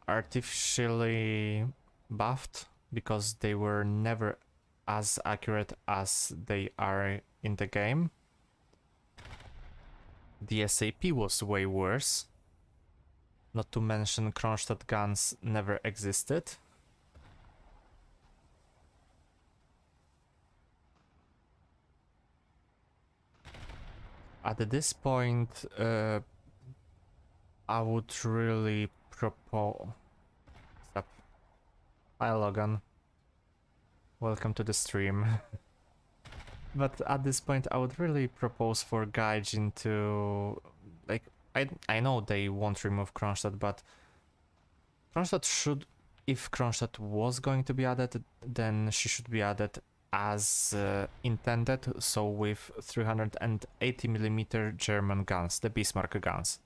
artificially buffed because they were never as accurate as they are in the game. The SAP was way worse. Not to mention Kronstadt guns never existed. At this point, I would really propose... Stop. Hi Logan. Welcome to the stream. But at this point, I would really propose for Gaijin to... Like, I know they won't remove Kronstadt, but Kronstadt should... If Kronstadt was going to be added, then she should be added as intended, so with 380mm German guns, the Bismarck guns.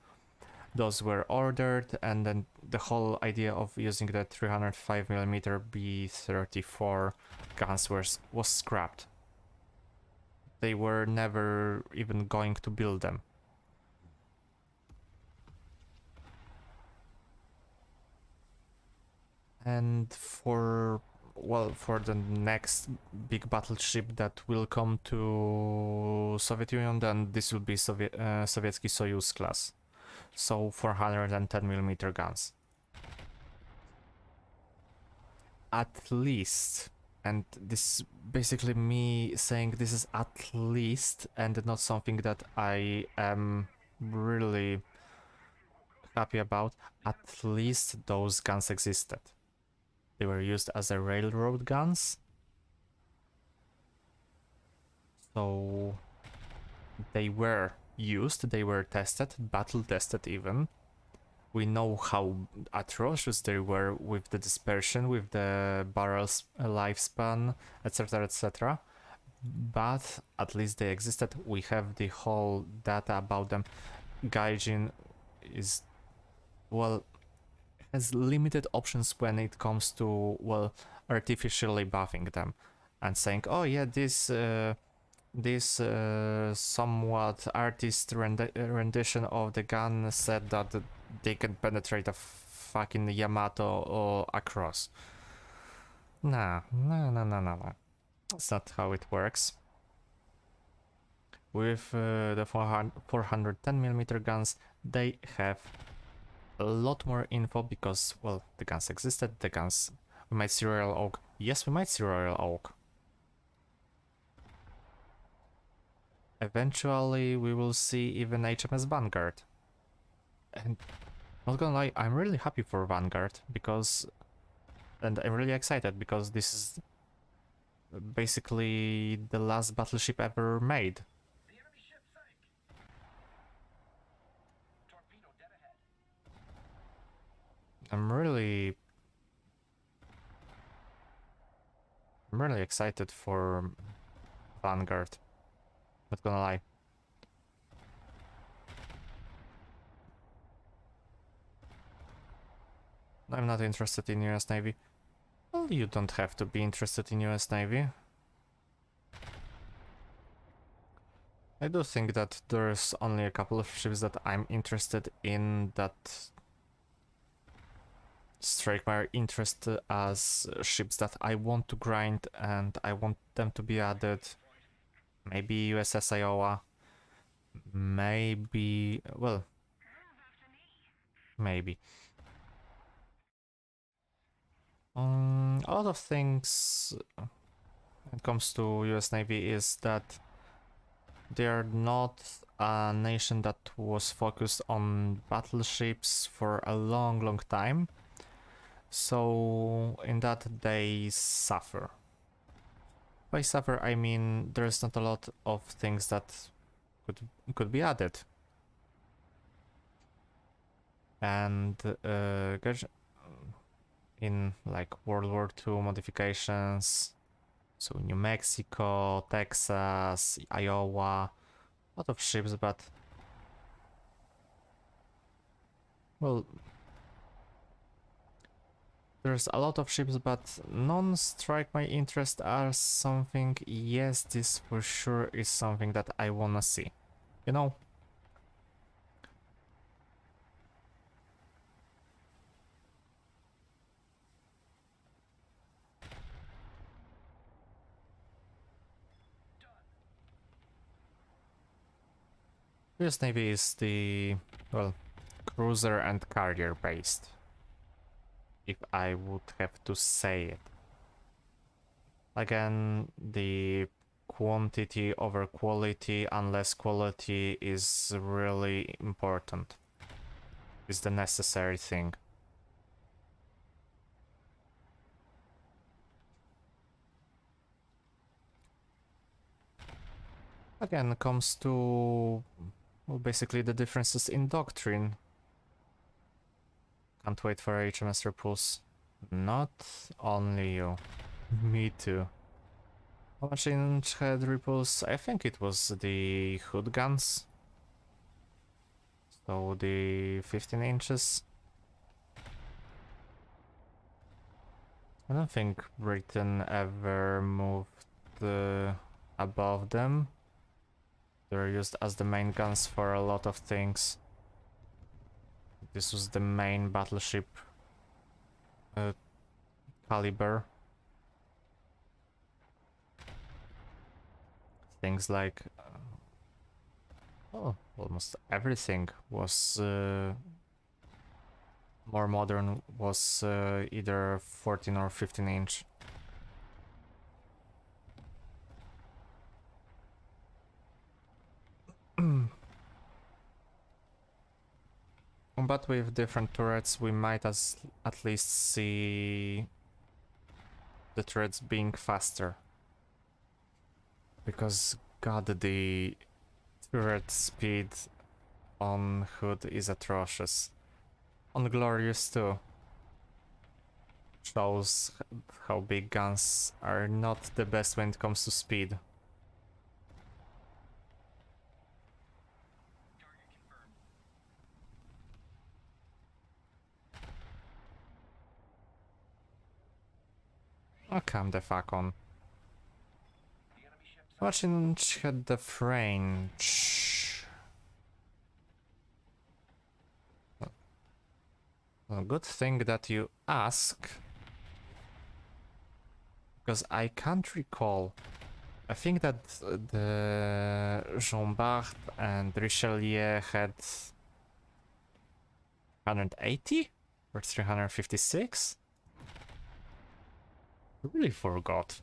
Those were ordered, and then the whole idea of using the 305mm B-34 guns was scrapped. They were never even going to build them. And for the next big battleship that will come to Soviet Union, then this will be Sovietsky Soyuz class. So 410mm guns. At least, and this is basically me saying this is at least, and not something that I am really happy about, at least those guns existed. They were used as a railroad guns. So they were used, they were tested, battle tested even. We know how atrocious they were with the dispersion, with the barrel's lifespan, etc, etc. But at least they existed. We have the whole data about them. Gaijin is, well, has limited options when it comes to, well, artificially buffing them and saying, oh yeah, this somewhat artist rendition of the gun said that they can penetrate a fucking Yamato or across. No. That's not how it works. With the 410mm guns, they have a lot more info because, well, the guns existed, the guns... We might see Royal Oak. Yes, we might see Royal Oak. Eventually, we will see even HMS Vanguard. And not gonna lie, I'm really happy for Vanguard because... And I'm really excited because this is basically the last battleship ever made. I'm really excited for Vanguard. Not gonna lie. I'm not interested in US Navy. Well, you don't have to be interested in US Navy. I do think that there's only a couple of ships that I'm interested in that strike my interest as ships that I want to grind and I want them to be added. Maybe USS Iowa. Maybe, well, maybe. A lot of things when it comes to US Navy is that they are not a nation that was focused on battleships for a long time. So in that they suffer. By suffer I mean there's not a lot of things that could be added. And in like World War II modifications, so New Mexico, Texas, Iowa, a lot of ships, but well, there's a lot of ships, but none strike my interest as something, yes, this for sure is something that I wanna see, you know? US Navy is the, well, cruiser and carrier based, if I would have to say it. Again, the quantity over quality, unless quality is really important, is the necessary thing. Again, comes to, well, basically the differences in doctrine. Can't wait for HMS Repulse. Not only you. Me too. How much inch had Repulse? I think it was the Hood guns. So the 15 inches. I don't think Britain ever moved above them. They're used as the main guns for a lot of things. This was the main battleship caliber. Things like oh, almost everything was more modern, was either 14 or 15 inch. But with different turrets, we might at least see the turrets being faster. Because god, the turret speed on Hood is atrocious. On Glorious too. Shows how big guns are not the best when it comes to speed. Oh, come the fuck on. Watch inch had the range. Well, good thing that you ask. Because I can't recall. I think that the Jean Bart and Richelieu had 180 or 356? I really forgot.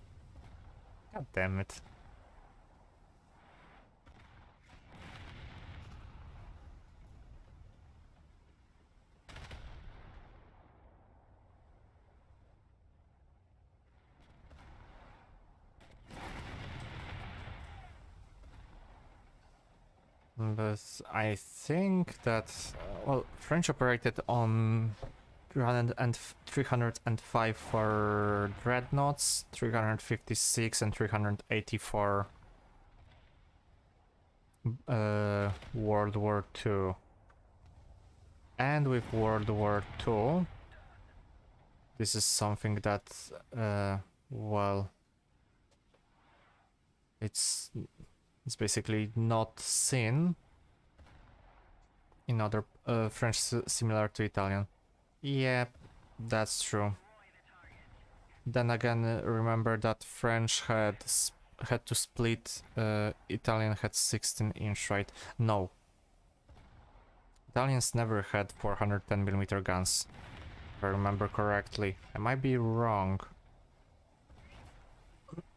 God damn it. But I think that, well, French operated on 305 for dreadnoughts, 356 and 380 for World War II. And with World War II, this is something that, well, it's basically not seen in other French similar to Italian. Yeah, that's true. Then again, remember that French had to split, Italian had 16-inch, right? No. Italians never had 410mm guns, if I remember correctly. I might be wrong.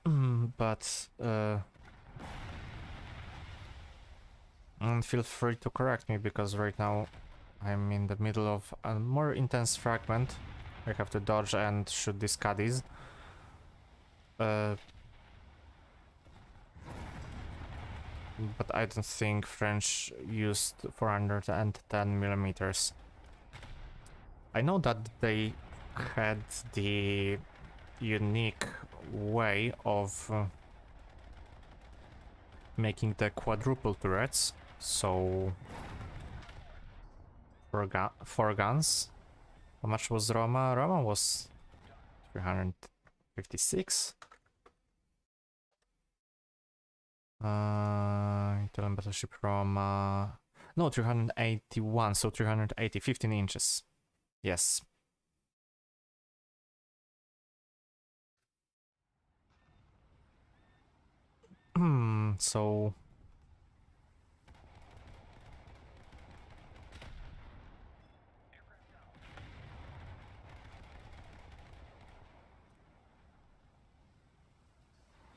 But, and feel free to correct me, because right now I'm in the middle of a more intense fragment. I have to dodge and shoot these caddies. But I don't think French used 410mm. I know that they had the unique way of making the quadruple turrets, so 4 guns. How much was Roma? Roma was 356. Italian battleship Roma. No, 381, so 380, 15 inches. Yes.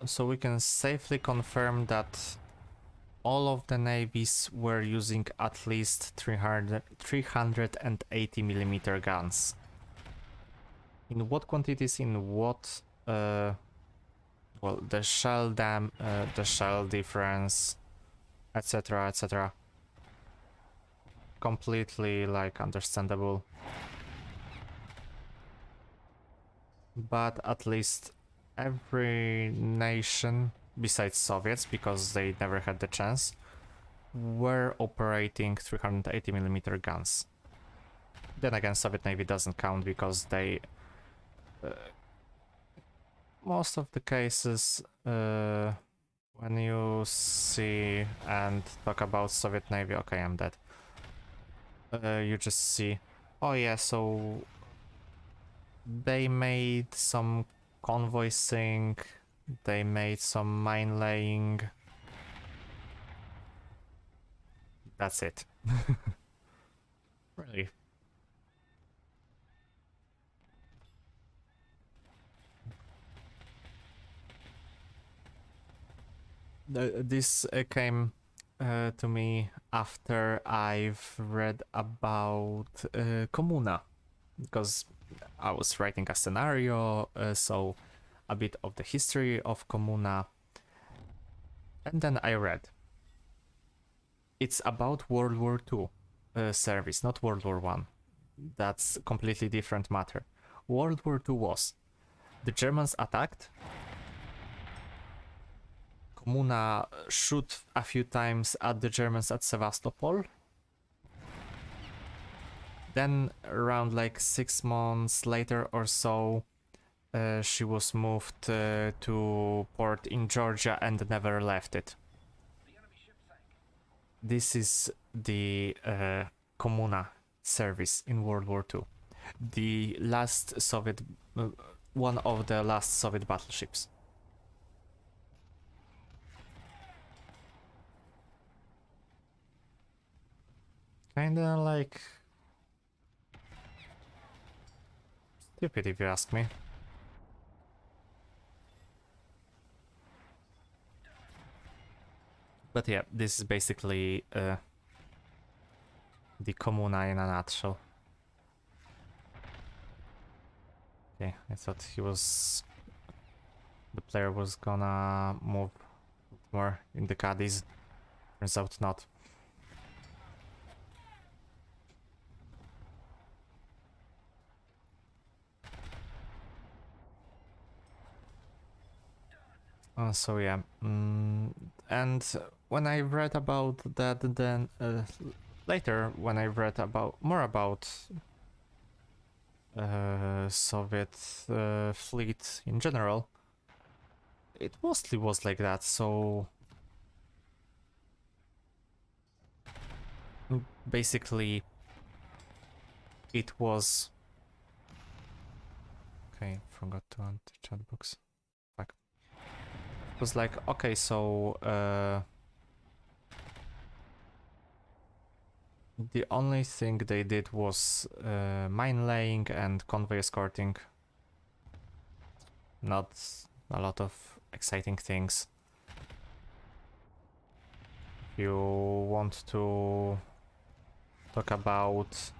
So we can safely confirm that all of the navies were using at least 380mm guns. In what quantities, in what, well, the shell the shell difference, etc, etc. Completely, like, understandable. But at least every nation, besides Soviets, because they never had the chance, were operating 380mm guns. Then again, Soviet Navy doesn't count because they... most of the cases, when you see and talk about Soviet Navy... Okay, I'm dead. You just see, oh yeah, so they made some convoy sink, they made some mine laying. That's it. Really. This came to me after I've read about Comuna, because I was writing a scenario, so a bit of the history of Comuna, and then I read. It's about World War II service, not World War I. That's completely different matter. World War II was, the Germans attacked, Comuna shoot a few times at the Germans at Sevastopol. Then around like 6 months later or so, she was moved to port in Georgia and never left it. This is the Comuna service in World War II. The last Soviet, one of the last Soviet battleships. Kinda like stupid if you ask me. But yeah, this is basically the Comuna in a nutshell. Okay, I thought the player was gonna move more in the caddies. Turns out not. So yeah, and when I read about that, then later when I read about more about Soviet fleet in general, it mostly was like that. So basically, it was okay. Forgot to enter chat box. Fuck. It was like okay, so the only thing they did was mine laying and convoy escorting. Not a lot of exciting things. If you want to talk about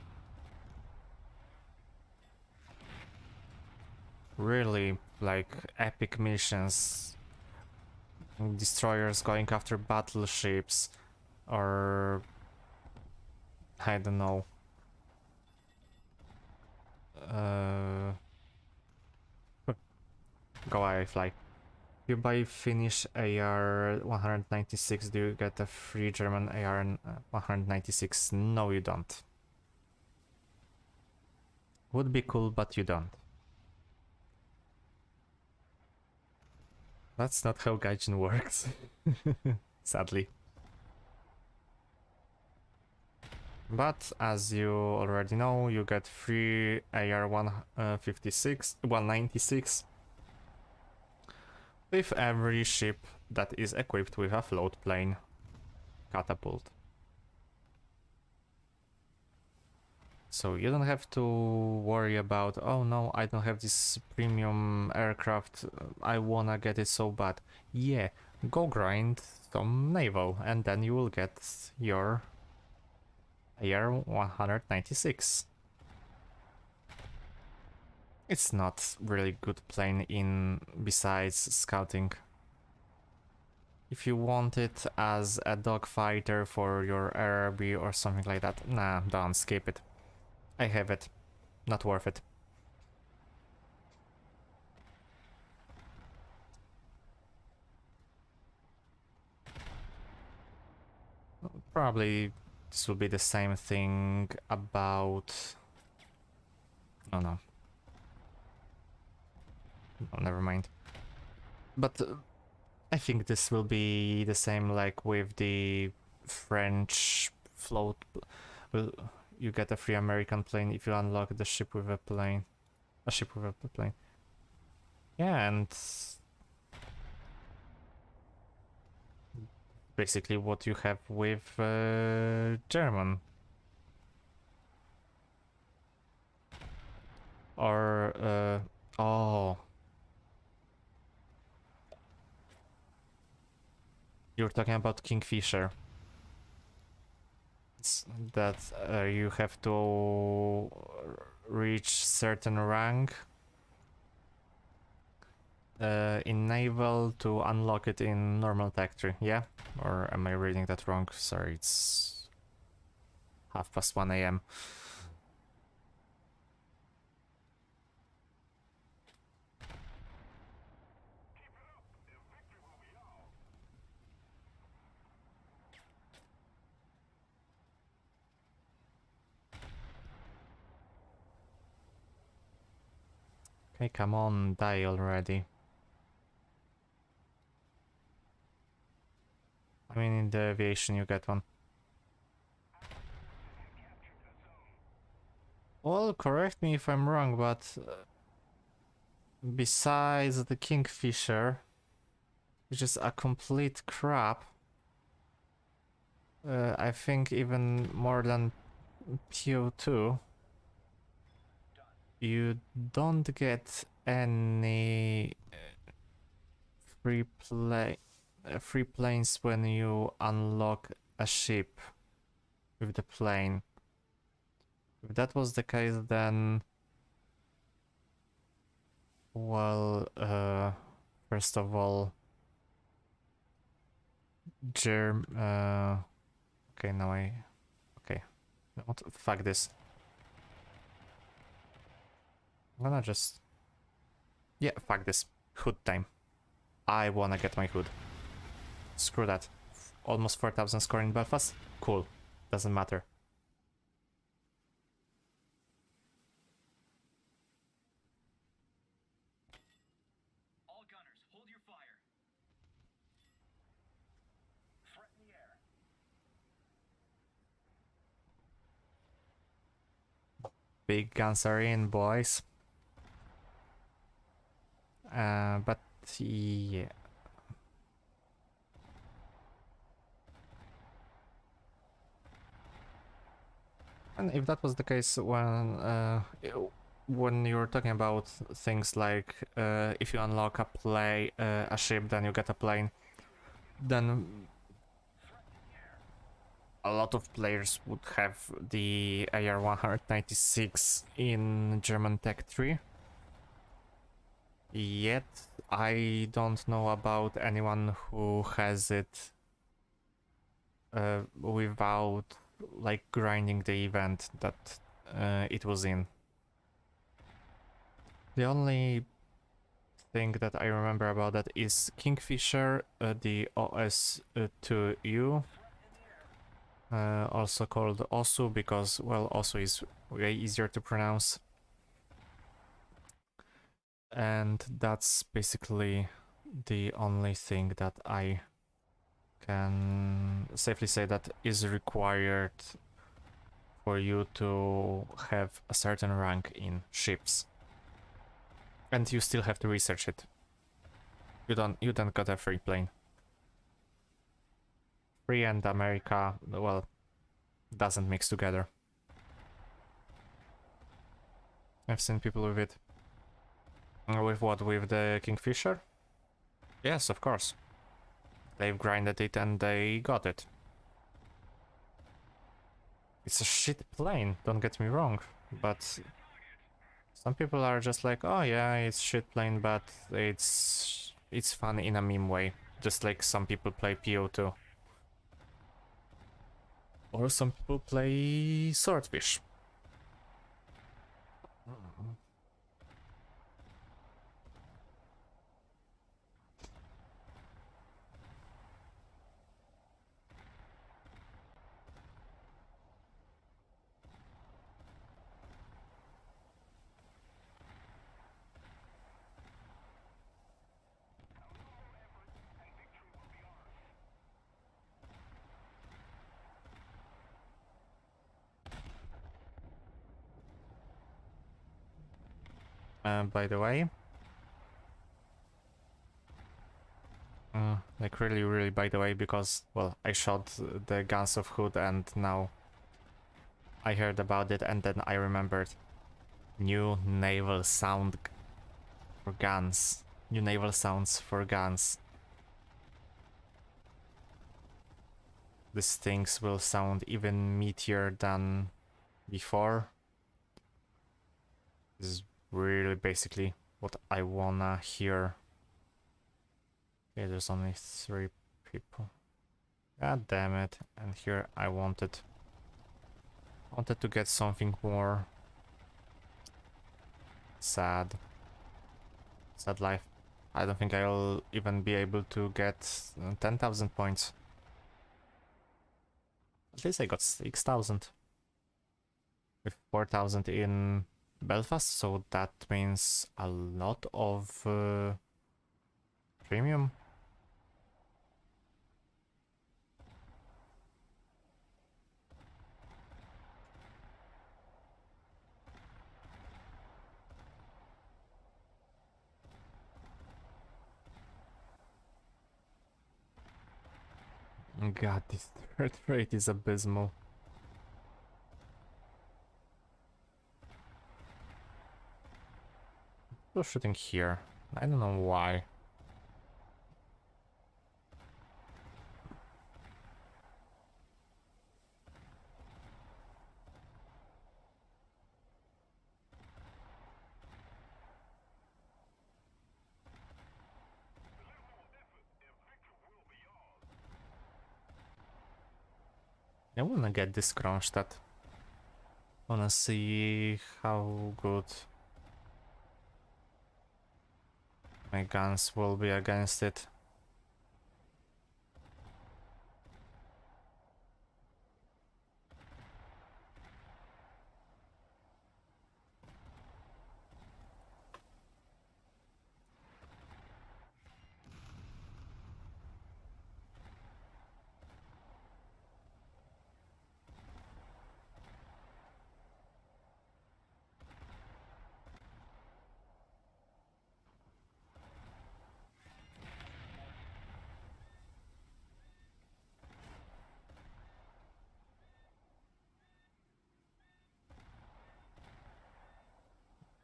really like epic missions, destroyers going after battleships, or I don't know, go I fly. If you buy Finnish AR 196, do you get a free German AR 196? No, you don't. Would be cool, but you don't. That's not how Gaijin works. Sadly. But as you already know, you get free AR 196 with every ship that is equipped with a float plane catapult. So you don't have to worry about, oh no, I don't have this premium aircraft, I wanna get it so bad. Yeah, go grind some naval and then you will get your AR 196. It's not really good plane in besides scouting. If you want it as a dogfighter for your RB or something like that, nah, don't skip it. I have it. Not worth it. Probably this will be the same thing about... Oh no. Oh, never mind. But I think this will be the same like with the French float. Well, you get a free American plane if you unlock the ship with a plane. A ship with a plane. Yeah, and basically what you have with German. Or, oh. You're talking about Kingfisher. It's that you have to reach certain rank in naval to unlock it in normal tech tree, yeah? Or am I reading that wrong? Sorry, it's 1:30 AM. Okay, come on, die already. I mean, in the aviation you get one. Well, correct me if I'm wrong, but besides the Kingfisher, which is a complete crap, I think even more than PO2, you don't get any free planes when you unlock a ship with the plane. If that was the case, then well, first of all, okay, now okay, what? Fuck this. I'm gonna just, yeah, fuck this. Hood time. I wanna get my hood. Screw that. Almost 4,000 score in Belfast? Cool. Doesn't matter. All gunners, hold your fire. Threat in the air. Big guns are in, boys. But yeah. And if that was the case when you're talking about things like if you unlock a ship, then you get a plane, then a lot of players would have the AR-196 in German Tech 3. Yet I don't know about anyone who has it without like grinding the event that it was in. The only thing that I remember about that is Kingfisher, the OS2U, also called Osu because, well, Osu is way easier to pronounce. And that's basically the only thing that I can safely say that is required for you to have a certain rank in ships. And you still have to research it. You don't got a free plane. Free and America, well, doesn't mix together. I've seen people with it. With what? With the Kingfisher? Yes, of course. They've grinded it and they got it. It's a shit plane, don't get me wrong, but some people are just like, oh yeah, it's shit plane, but it's fun in a meme way, just like some people play PO2. Or some people play Swordfish. By the way, like really by the way, because, well, I shot the Guns of Hood and now I heard about it and then I remembered. New naval sound for guns. New naval sounds for guns. These things will sound even meatier than before. This is really basically what I wanna hear. Okay, there's only 3 people. God damn it. And here I wanted to get something more sad. Sad life. I don't think I'll even be able to get 10,000 points. At least I got 6,000. With 4,000 in Belfast, so that means a lot of premium. God, this third rate is abysmal. People shooting here. I don't know why. I wanna get this Kronstadt. Wanna see how good My guns will be against it.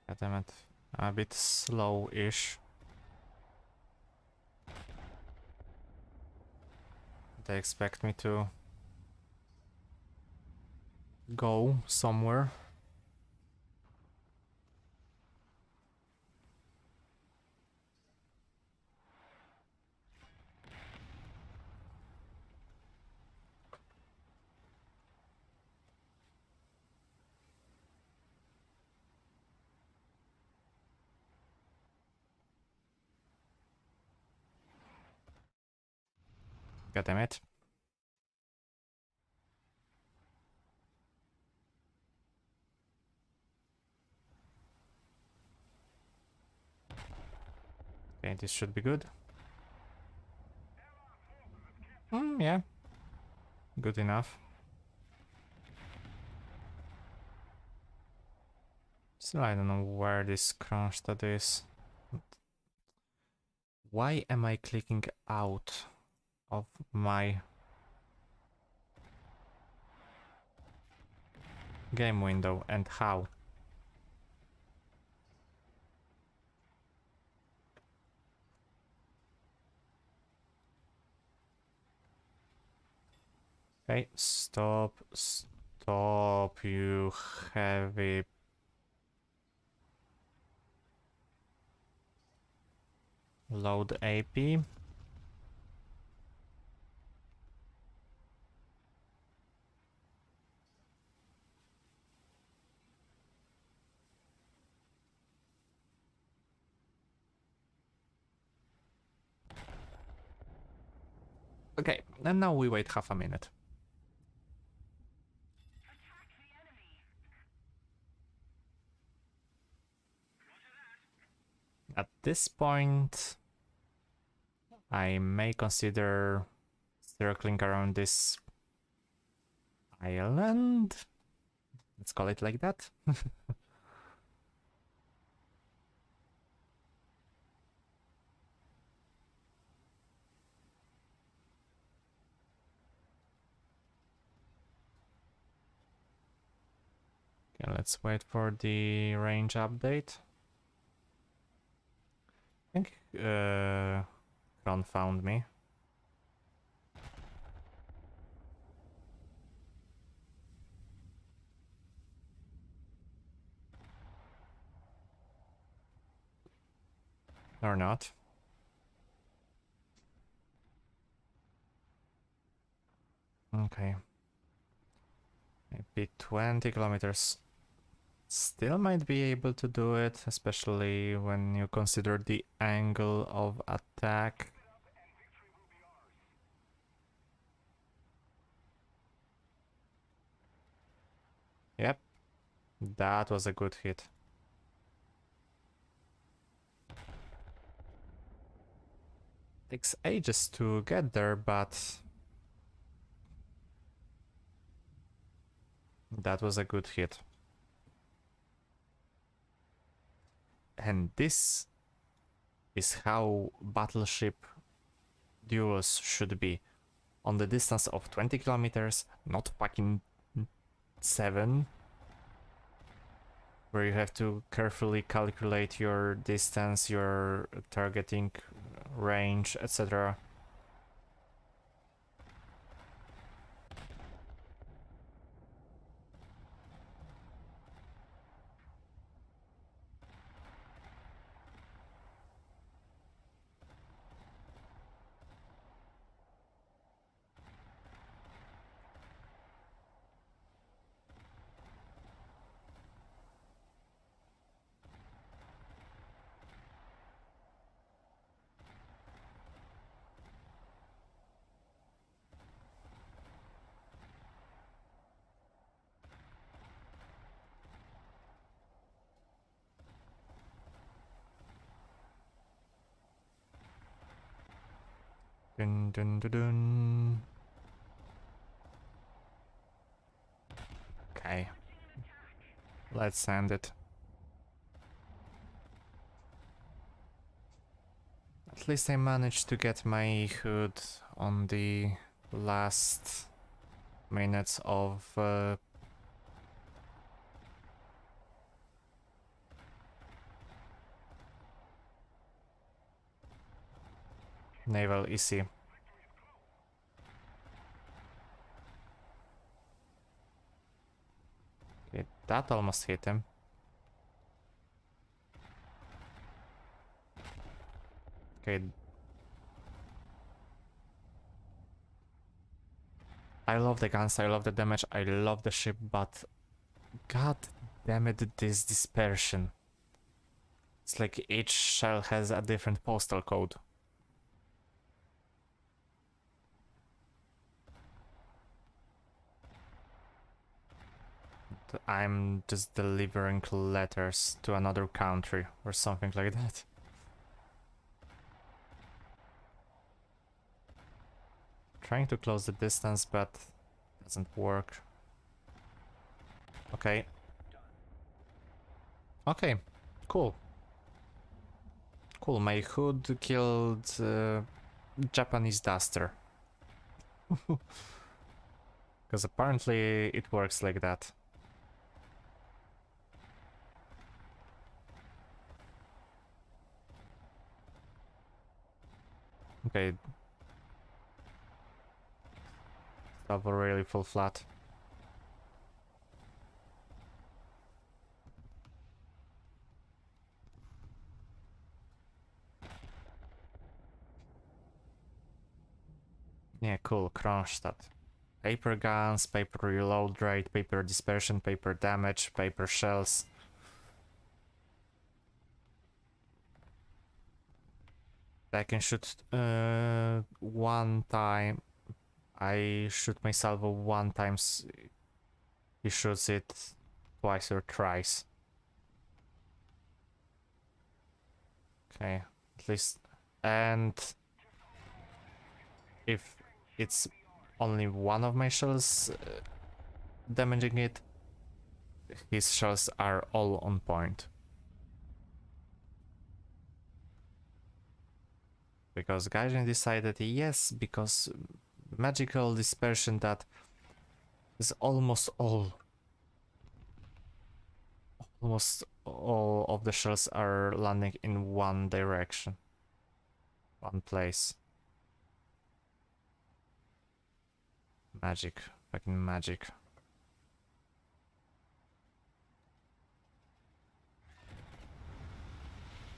God damn it. I'm a bit slow-ish. They expect me to go somewhere. God damn it. Okay, this should be good. Yeah. Good enough. Still, I don't know where this Kronstadt is. Why am I clicking out of my game window and how? Okay, stop, you heavy. Load AP. Okay, and now we wait half a minute. At this point, I may consider circling around this island. Let's call it like that. Okay, let's wait for the range update. I think Ron found me. Or not. Okay. Maybe 20 kilometers. Still might be able to do it, especially when you consider the angle of attack. Yep, that was a good hit. Takes ages to get there, but that was a good hit. And this is how battleship duels should be. On the distance of 20 kilometers, not fucking 7, where you have to carefully calculate your distance, your targeting range, etc. Dun dun dun dun. Okay. Let's end it. At least I managed to get my hood on the last minutes of Naval EC. Okay, that almost hit him. Okay. I love the guns, I love the damage, I love the ship, but god damn it, this dispersion. It's like each shell has a different postal code. I'm just delivering letters to another country or something like that. Trying to close the distance, but doesn't work. Okay. Okay, cool. Cool, my hood killed Japanese duster. Because apparently it works like that. Okay. Stuff really full flat. Yeah, cool, Kronstadt. Paper guns, paper reload rate, paper dispersion, paper damage, paper shells. I can shoot one time. I shoot my salvo one time. He shoots it twice or thrice. Okay, at least. And if it's only one of my shells damaging it, his shells are all on point. Because Gaijin decided yes, because magical dispersion that is almost all of the shells are landing in one direction. One place. Magic. Fucking magic.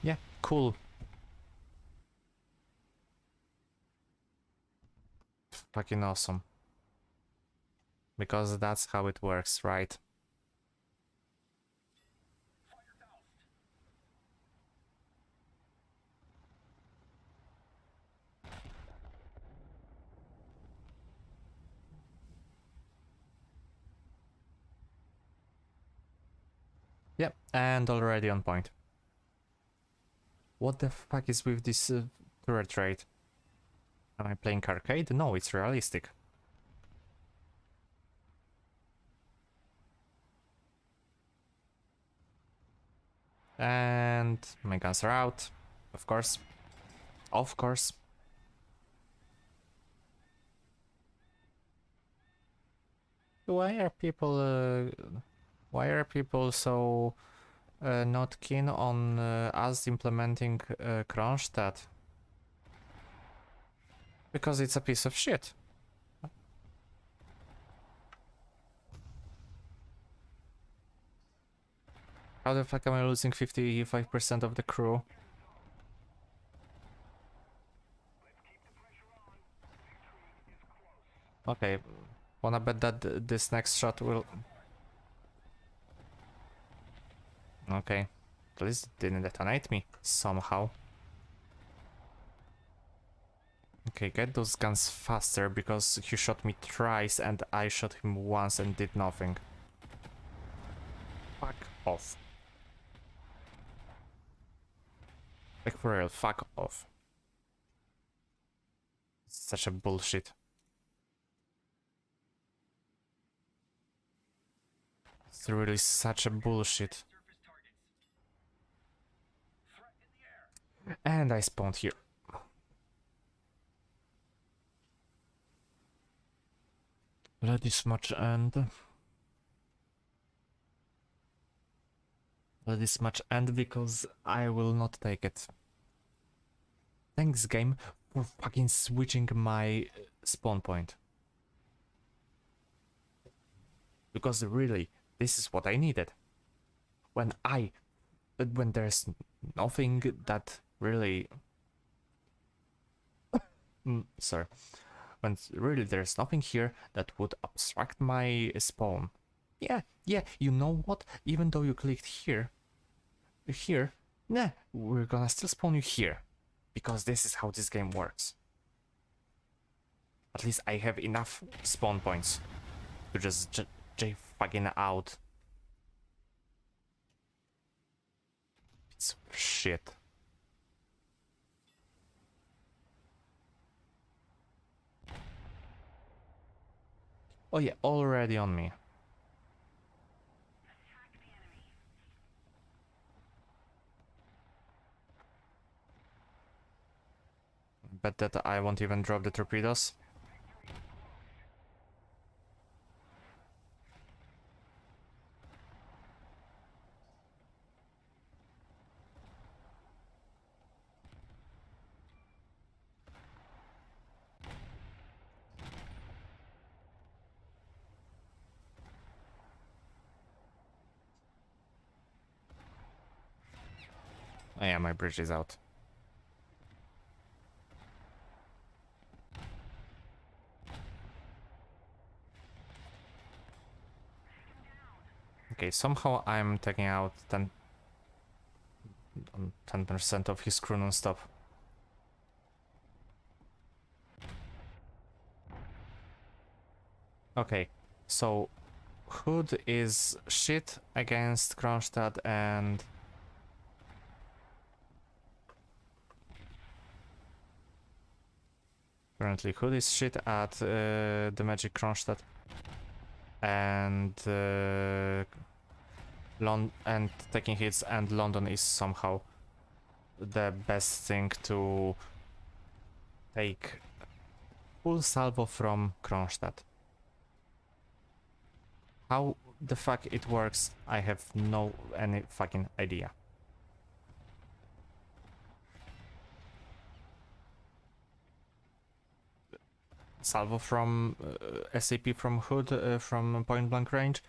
Yeah, cool. Fucking awesome. Because that's how it works, right? Yep, and already on point. What the fuck is with this turret rate? Am I playing arcade? No, it's realistic. And my guns are out, of course. Of course. Why are people so not keen on us implementing Kronstadt? Because it's a piece of shit. How the fuck am I losing 55% of the crew? Okay, wanna bet that this next shot will... Okay, at least it didn't detonate me, somehow. Okay, get those guns faster, because he shot me twice and I shot him once and did nothing. Fuck off. Like for real, fuck off. Such a bullshit. It's really such a bullshit. Surface targets. Threat in the air. And I spawned here. Let this match end. Let this match end because I will not take it. Thanks, game, for fucking switching my spawn point. Because really, this is what I needed. When there's nothing that really... sorry. When really there's nothing here that would obstruct my spawn. Yeah, you know what? Even though you clicked here, nah, we're gonna still spawn you here. Because this is how this game works. At least I have enough spawn points to just fucking out. It's shit. Oh yeah, already on me. Bet that I won't even drop the torpedoes. Oh yeah, my bridge is out. Okay, somehow I'm taking out 10% of his crew non-stop. Okay, so Hood is shit against Kronstadt and... Currently Hood is shit at the Magic Kronstadt. And and taking hits, and London is somehow the best thing to take full salvo from Kronstadt. How the fuck it works, I have any fucking idea. Salvo from SAP from Hood from point blank range.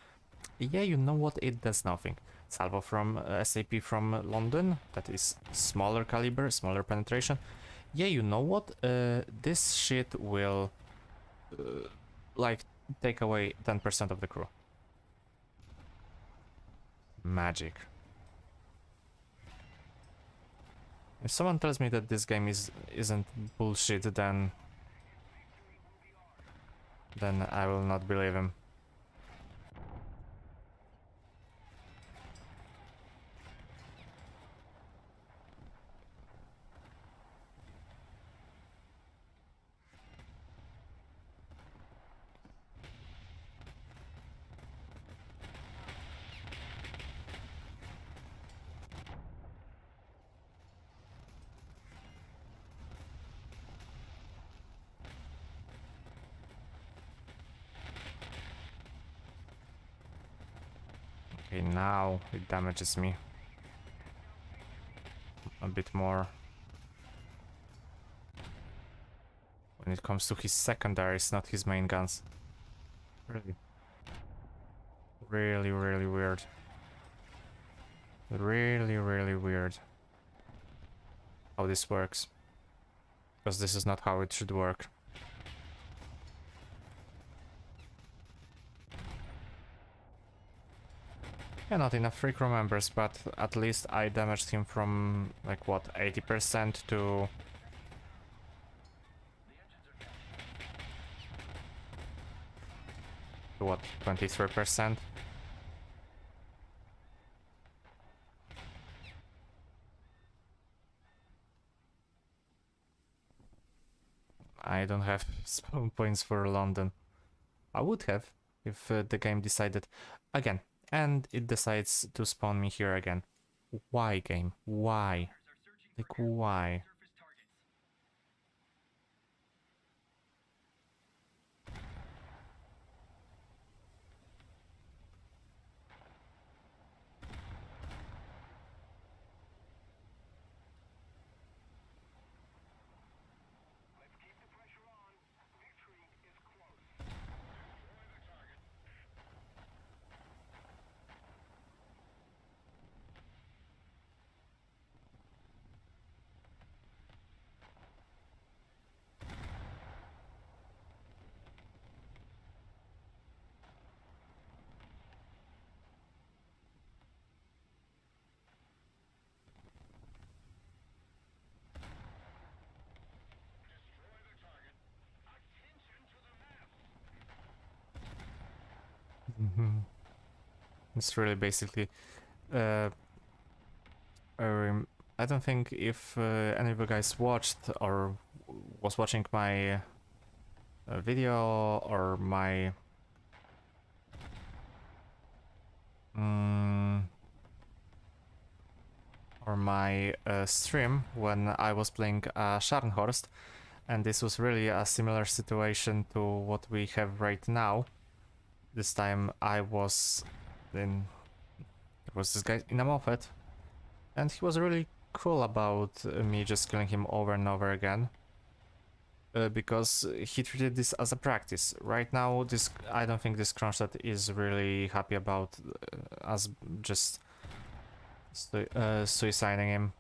Yeah, you know what? It does nothing. Salvo from SAP from London, that is smaller caliber, smaller penetration. Yeah, you know what? This shit will like take away 10% of the crew. Magic. If someone tells me that this game isn't bullshit, then I will not believe him. Okay, now it damages me a bit more. When it comes to his secondaries, not his main guns. Really. Really, really weird. Really, really weird how this works. Because this is not how it should work. Yeah, not enough free crew members, but at least I damaged him from, like, what, 80% to... what, 23%? I don't have spawn points for London. I would have if the game decided again, and it decides to spawn me here again. Why, game? Why? Gunners are searching Like, for airborne why? and surface targets. Let's keep the pressure on. Victory is close. Destroy the target. Destroy the target. Attention to the map. Mhm. It's really basically. Uh, I don't think if any of you guys watched or was watching my video or my mm, stream when I was playing Scharnhorst, and this was really a similar situation to what we have right now. This time I was in. There was this guy in a moped, and he was really cool about me just killing him over and over again. Because he treated this as a practice. Right now, I don't think this Kronstadt is really happy about us just suiciding him.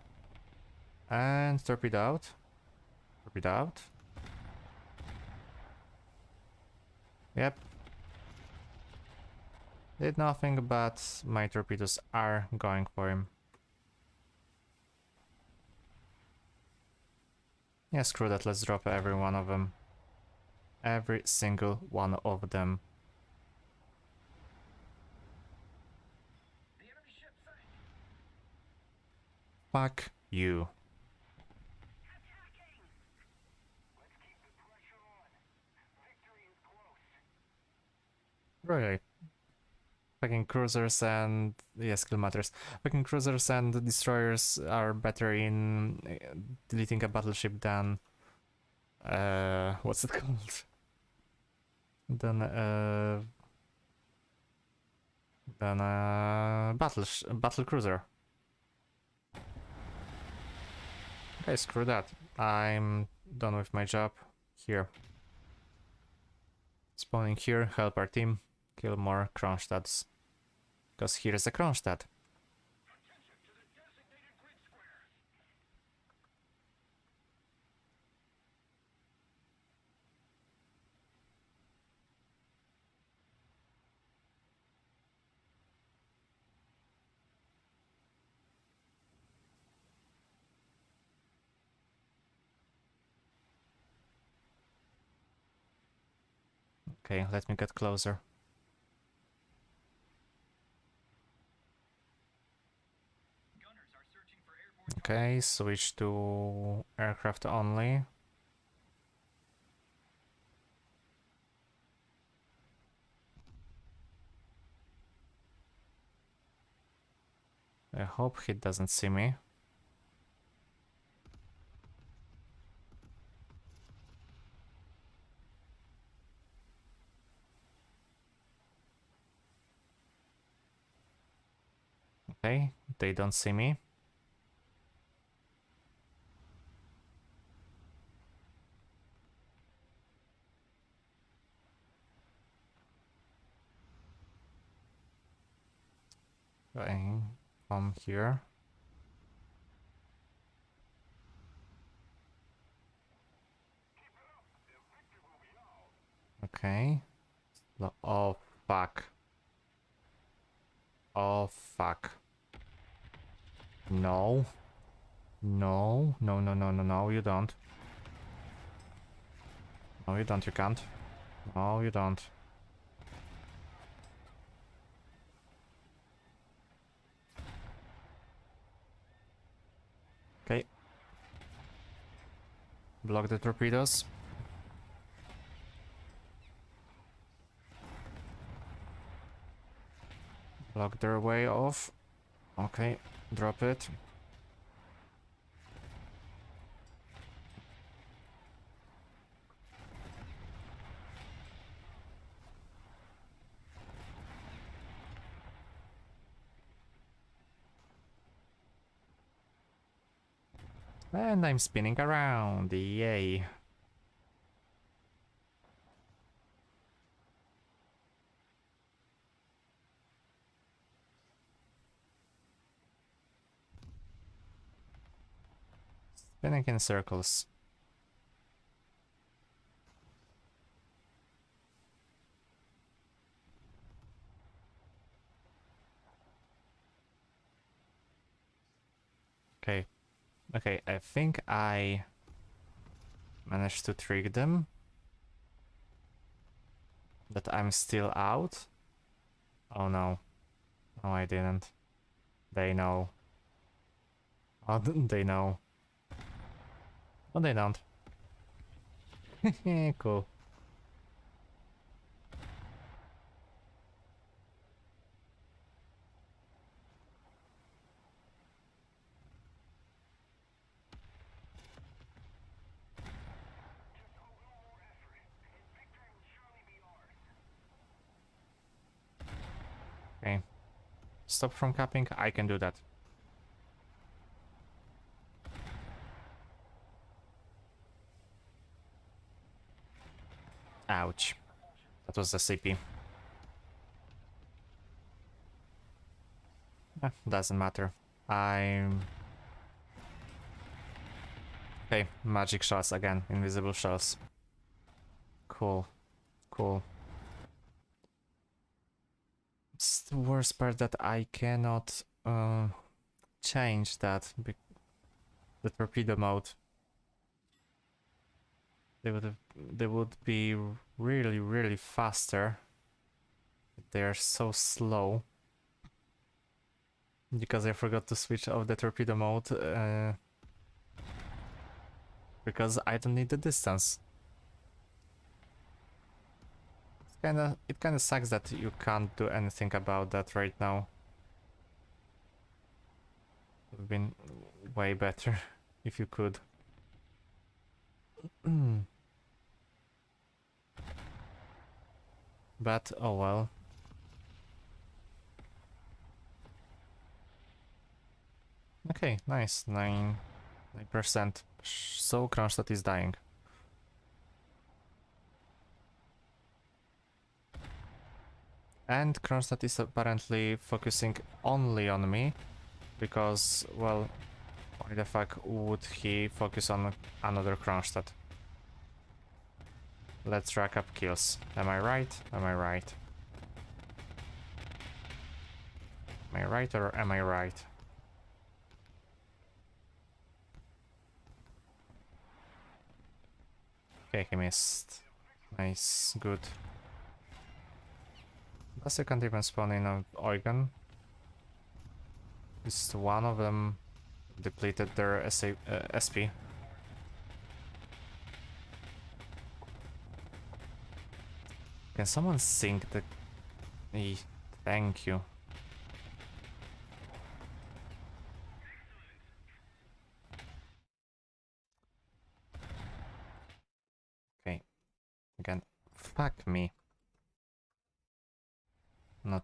And torpedo out. Torpedo out. Yep. Did nothing, but my torpedoes are going for him. Yeah, screw that, let's drop every one of them. Every single one of them. The enemy ship sank. Fuck you. Attacking. Let's keep the pressure on. Victory is close. Really. Fucking cruisers and... yeah, skill matters. Fucking cruisers and destroyers are better in deleting a battleship than... what's it called? Than a battle cruiser. Okay, screw that. I'm done with my job. Here. Spawning here, help our team, kill more Kronstadts. Because here's a Kronstadt. Attention to the designated grid square. Okay, let me get closer. Gunners are searching for airborne Okay, switch to aircraft only. I hope he doesn't see me. Okay, they don't see me. Going from here. Okay. Oh, fuck. Oh, fuck. No. No, no, no, no, no, no, you don't. No, you don't, you can't. No, you don't. Okay. Block the torpedoes. block their way off. Okay, drop it. And I'm spinning around, yay. Spinning in circles. Okay, okay, I think I managed to trick them. That I'm still out. Oh no. No, I didn't. They know. Oh, they know. Oh, they don't. Cool. Just a little more effort, and victory will surely be ours. Okay. Stop from capping. I can do that. Ouch. That was the CP. Doesn't matter. I'm... Okay, magic shots again. Invisible shells. Cool. Cool. It's the worst part that I cannot change that. The torpedo mode. They would be really, really faster. They are so slow. Because I forgot to switch off the torpedo mode. Because I don't need the distance. It kinda sucks that you can't do anything about that right now. It would have been way better if you could. But oh well. Okay, nice. 9%. So Kronstadt is dying. And Kronstadt is apparently focusing only on me. Because, well, why the fuck would he focus on another Kronstadt? Let's rack up kills. Am I right? Am I right? Am I right or am I right? Okay, he missed. Nice, good. Plus you can't even spawn in an Eugen. Just one of them depleted their SP. Can someone sink the... Thank you. Okay. Again. Fuck me. Not...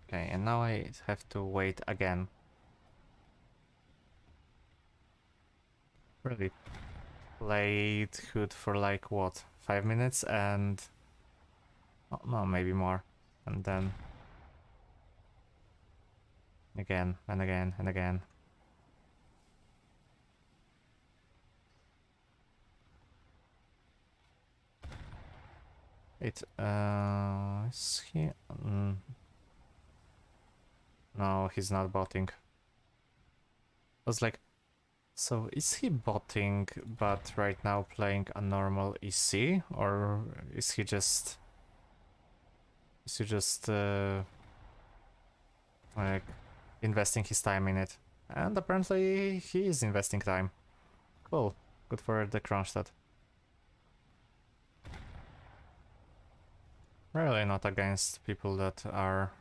Okay, and now I have to wait again. Really played Hood for like what, 5 minutes and... Oh, no, maybe more. And then... Again, and again, and again. Is he... No, he's not botting. I was like, so is he botting, but right now playing a normal EC, or is he just... like investing his time in it? And apparently he is investing time. Cool. good for the Kronstadt. Really not against people that are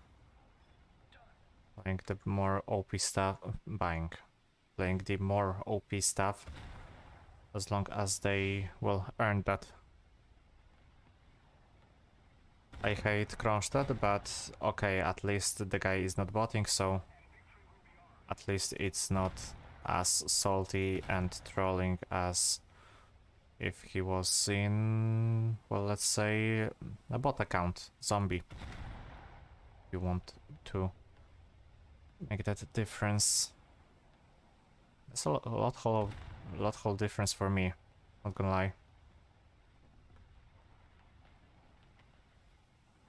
playing the more OP stuff, playing the more OP stuff, as long as they will earn that. I hate Kronstadt, but okay, at least the guy is not botting, so at least it's not as salty and trolling as if he was in, well, let's say a bot account, zombie. You want to make that difference. It's a lot whole difference for me, not gonna lie.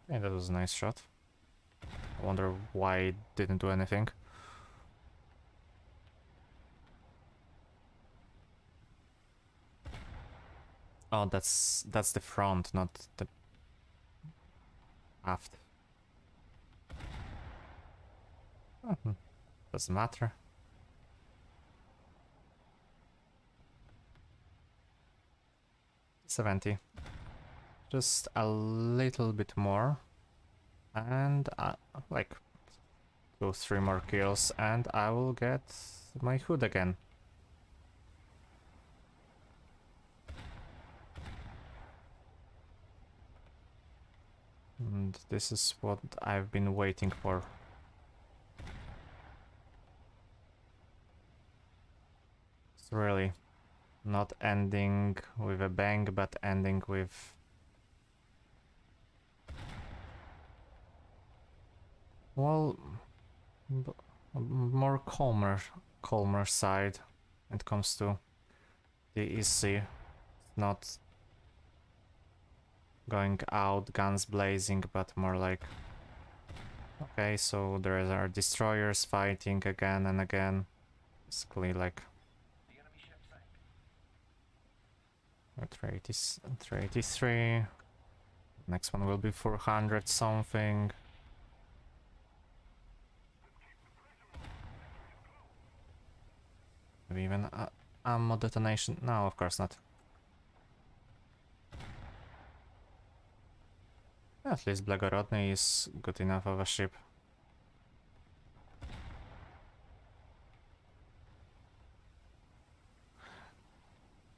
Yeah, that was a nice shot. I wonder why it didn't do anything. Oh, that's the front, not the aft. Doesn't matter. $70. Just a little bit more. And like 2-3 more kills and I will get my hood again. And this is what I've been waiting for. It's really not ending with a bang, but ending with well, more calmer side when it comes to the EC. Not going out guns blazing, but more like, okay, so there are destroyers fighting again and again. Basically like 383. Next one will be 400 something. Maybe even ammo detonation. No, of course not. At least Blagorodny is good enough of a ship.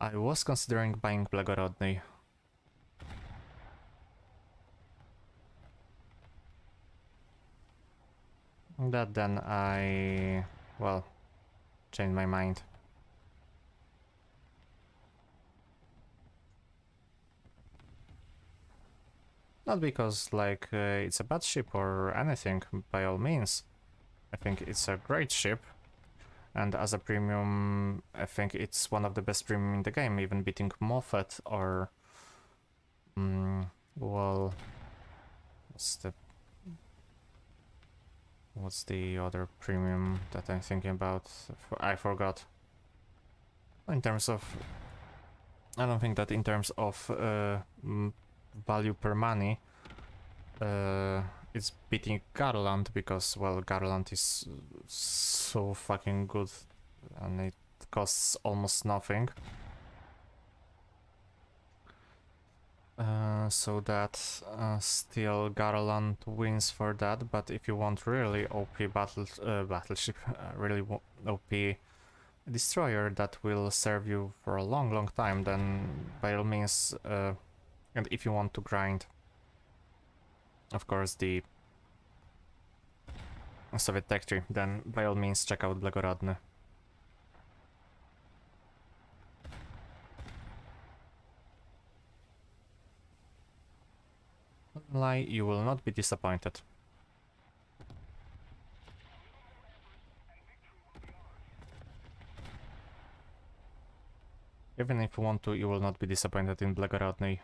I was considering buying Blagorodny. But then I, well, changed my mind. Not because like it's a bad ship or anything, by all means. I think it's a great ship. And as a premium, I think it's one of the best premium in the game, even beating Moffat or... well... What's the other premium that I'm thinking about? I forgot. In terms of... I don't think that in terms of value per money, it's beating Garland because, well, Garland is so fucking good and it costs almost nothing. So that still Garland wins for that, but if you want really OP battleship, really OP destroyer that will serve you for a long time, then by all means, and if you want to grind, of course, the Soviet Tech Tree, then by all means check out Blagorodny. Lie, you will not be disappointed. Even if you want to, you will not be disappointed in Blagorodny.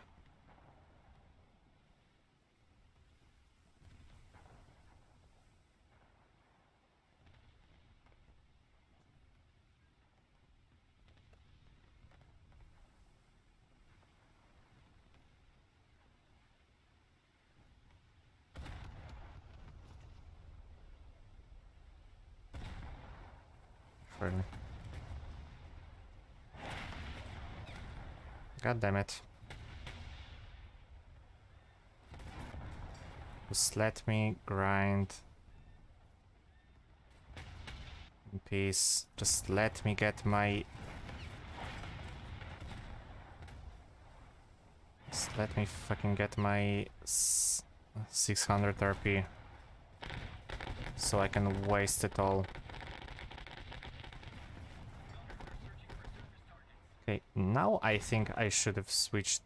Really. God damn it. Just let me grind in peace. Just let me get my... Just let me fucking get my 600 RP. So I can waste it all. Okay, now I think I should have switched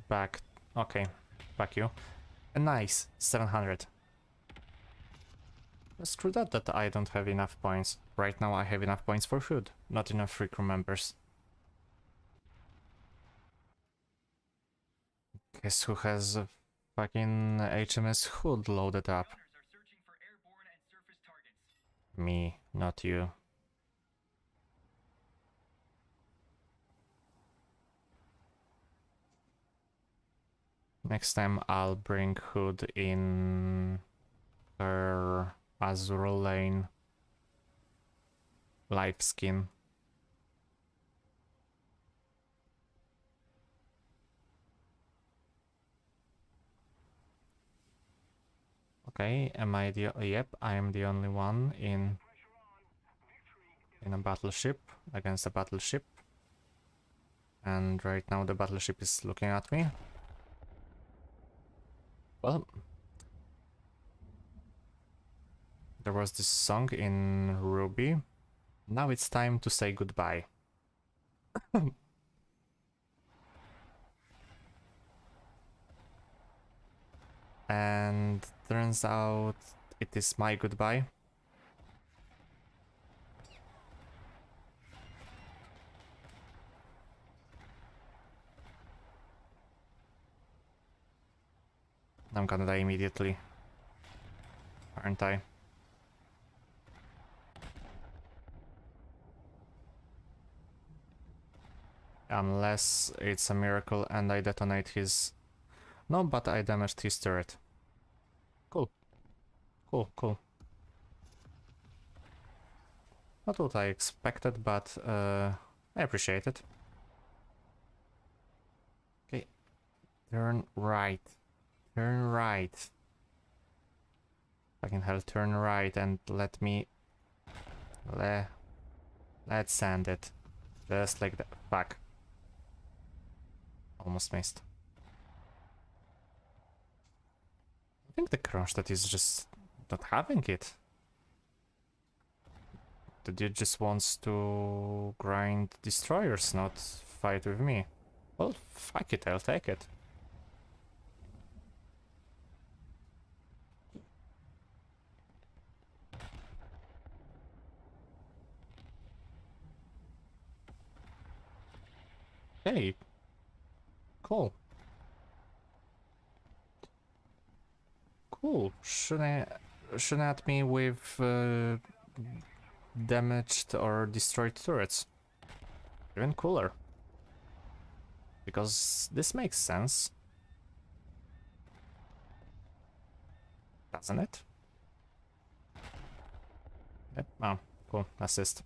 back. Okay, back you. A nice 700. Screw that I don't have enough points. Right now I have enough points for food, not enough free crew members. Guess who has a fucking HMS Hood loaded up? Me, not you. Next time I'll bring Hood in her Azure Lane life skin. Okay, am I the... Yep, I am the only one in a battleship, against a battleship. And right now the battleship is looking at me. Well, there was this song in Ruby. Now it's time to say goodbye. And turns out it is my goodbye. I'm gonna die immediately, aren't I? Unless it's a miracle and I detonate his... No, but I damaged his turret. Cool. Cool, cool. Not what I expected, but I appreciate it. Okay. Turn right. Turn right. Fucking hell, turn right and let me... Let's sand it. Just like that. Fuck. Almost missed. I think the Kronstadt is just not having it. The dude just wants to grind destroyers, not fight with me. Well, fuck it, I'll take it. Hey. Cool. Cool. Shouldn't at me with damaged or destroyed turrets. Even cooler. Because this makes sense. Doesn't it? Yep. Oh, cool. Assist.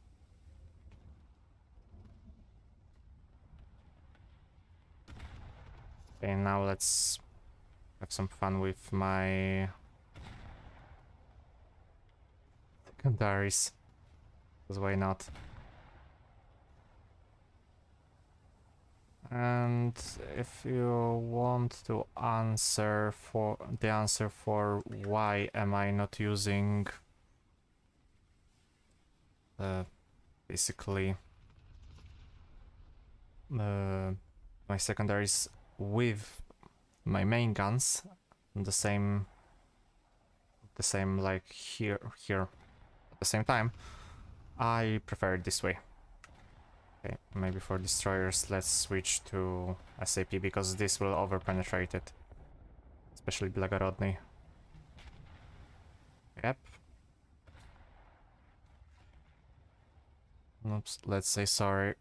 Okay, now let's have some fun with my secondaries. Because why not? And if you want to answer for the answer for why am I not using basically my secondaries with my main guns, the same like here at the same time, I prefer it this way. Okay, maybe for destroyers let's switch to SAP because this will over-penetrate it. Especially Blagorodny. Yep. Oops, let's say sorry.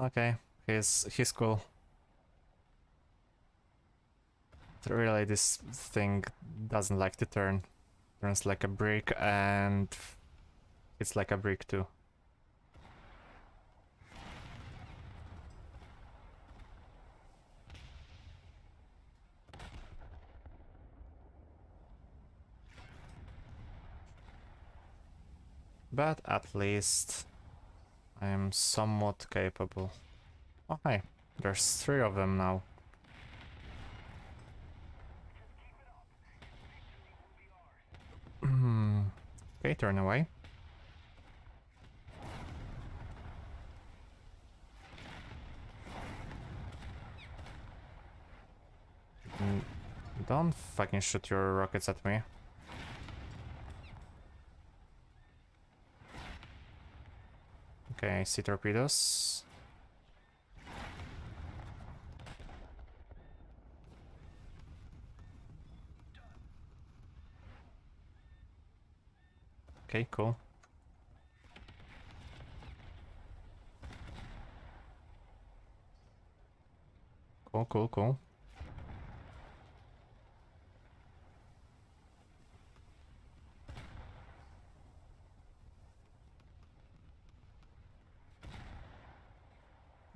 Okay, he's cool. Really, this thing doesn't like to turn. Turns like a brick and it's like a brick too. but at least I am somewhat capable. Oh hey, there's 3 of them now. Okay, turn away. Mm, Don't fucking shoot your rockets at me. Okay, I see torpedoes. Okay, cool. Cool, cool, cool.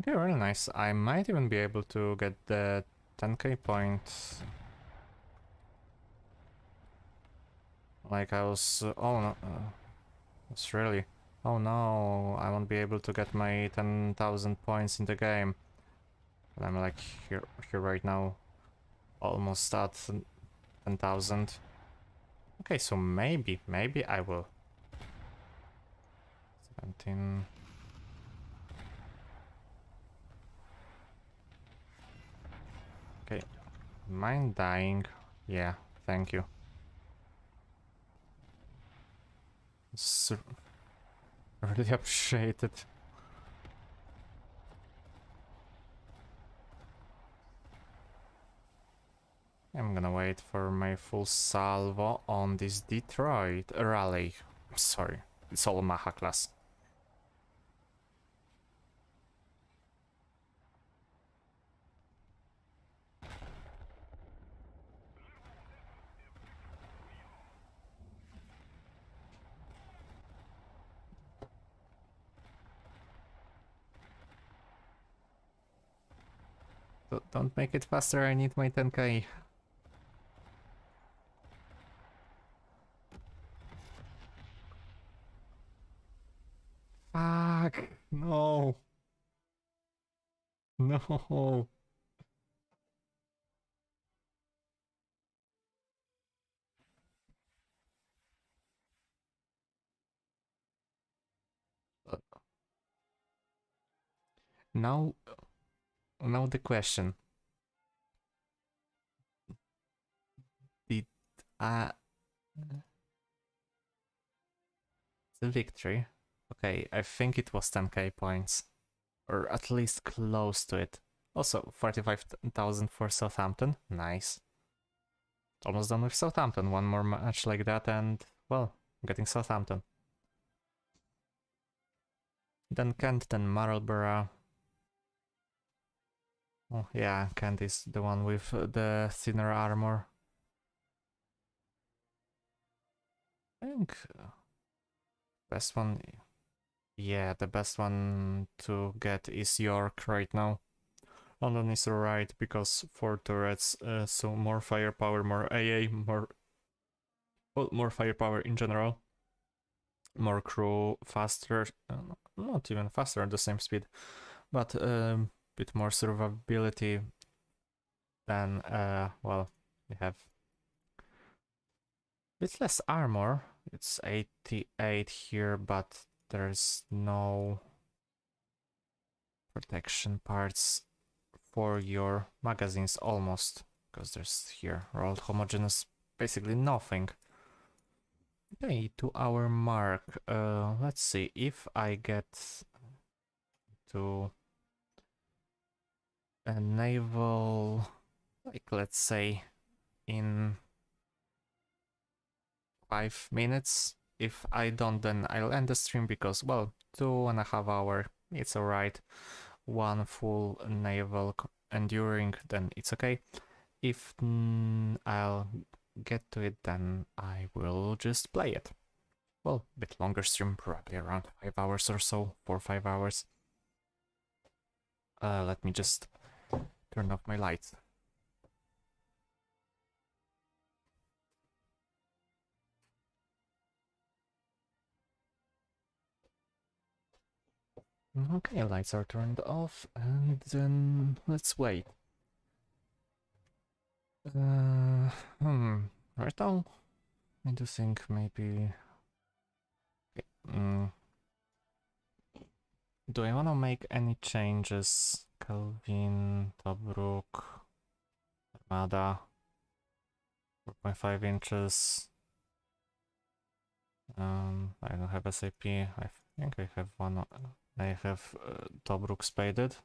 Okay, really nice. I might even be able to get the 10k point. Like I was... oh no... it's really... oh no, I won't be able to get my 10,000 points in the game. And I'm like here right now, almost at 10,000. Okay, so maybe I will. 17... okay, mine dying. Yeah, thank you. It's really appreciated. I'm gonna wait for my full salvo on this Detroit rally. Sorry, it's all Maha class. Don't make it faster, I need my 10k. Fuck, no. No. Uh, Now, now the question. Did the victory? Okay, I think it was 10k points. Or at least close to it. Also, 45,000 for Southampton. Nice. Almost done with Southampton. One more match like that and, well, getting Southampton. Then Kent, then Marlborough. Oh yeah, Kent is the one with the thinner armor. I think best one... yeah, the best one to get is York right now. London is alright because 4 turrets, so more firepower, more AA, more... well, more firepower in general. More crew, faster, not even faster, the same speed, but bit more survivability than, well, we have a bit less armor. It's 88 here, but there's no protection parts for your magazines almost, because there's here rolled homogeneous, basically nothing. Okay, to our mark. Let's see if I get to a naval, like let's say in 5 minutes. If I don't, then I'll end the stream because, well, 2.5 hours, it's alright. 1 full naval enduring, then it's okay. If I'll get to it, then I will just play it. Well, a bit longer stream, probably around 5 hours or so, 4 or 5 hours. Let me just turn off my lights. Okay, lights are turned off, and then let's wait. Right now, I do think maybe. Okay, do I want to make any changes? Kelvin, Tobruk, Armada, 4.5 inches. I don't have SAP. I think I have one. I have Tobruk spaded,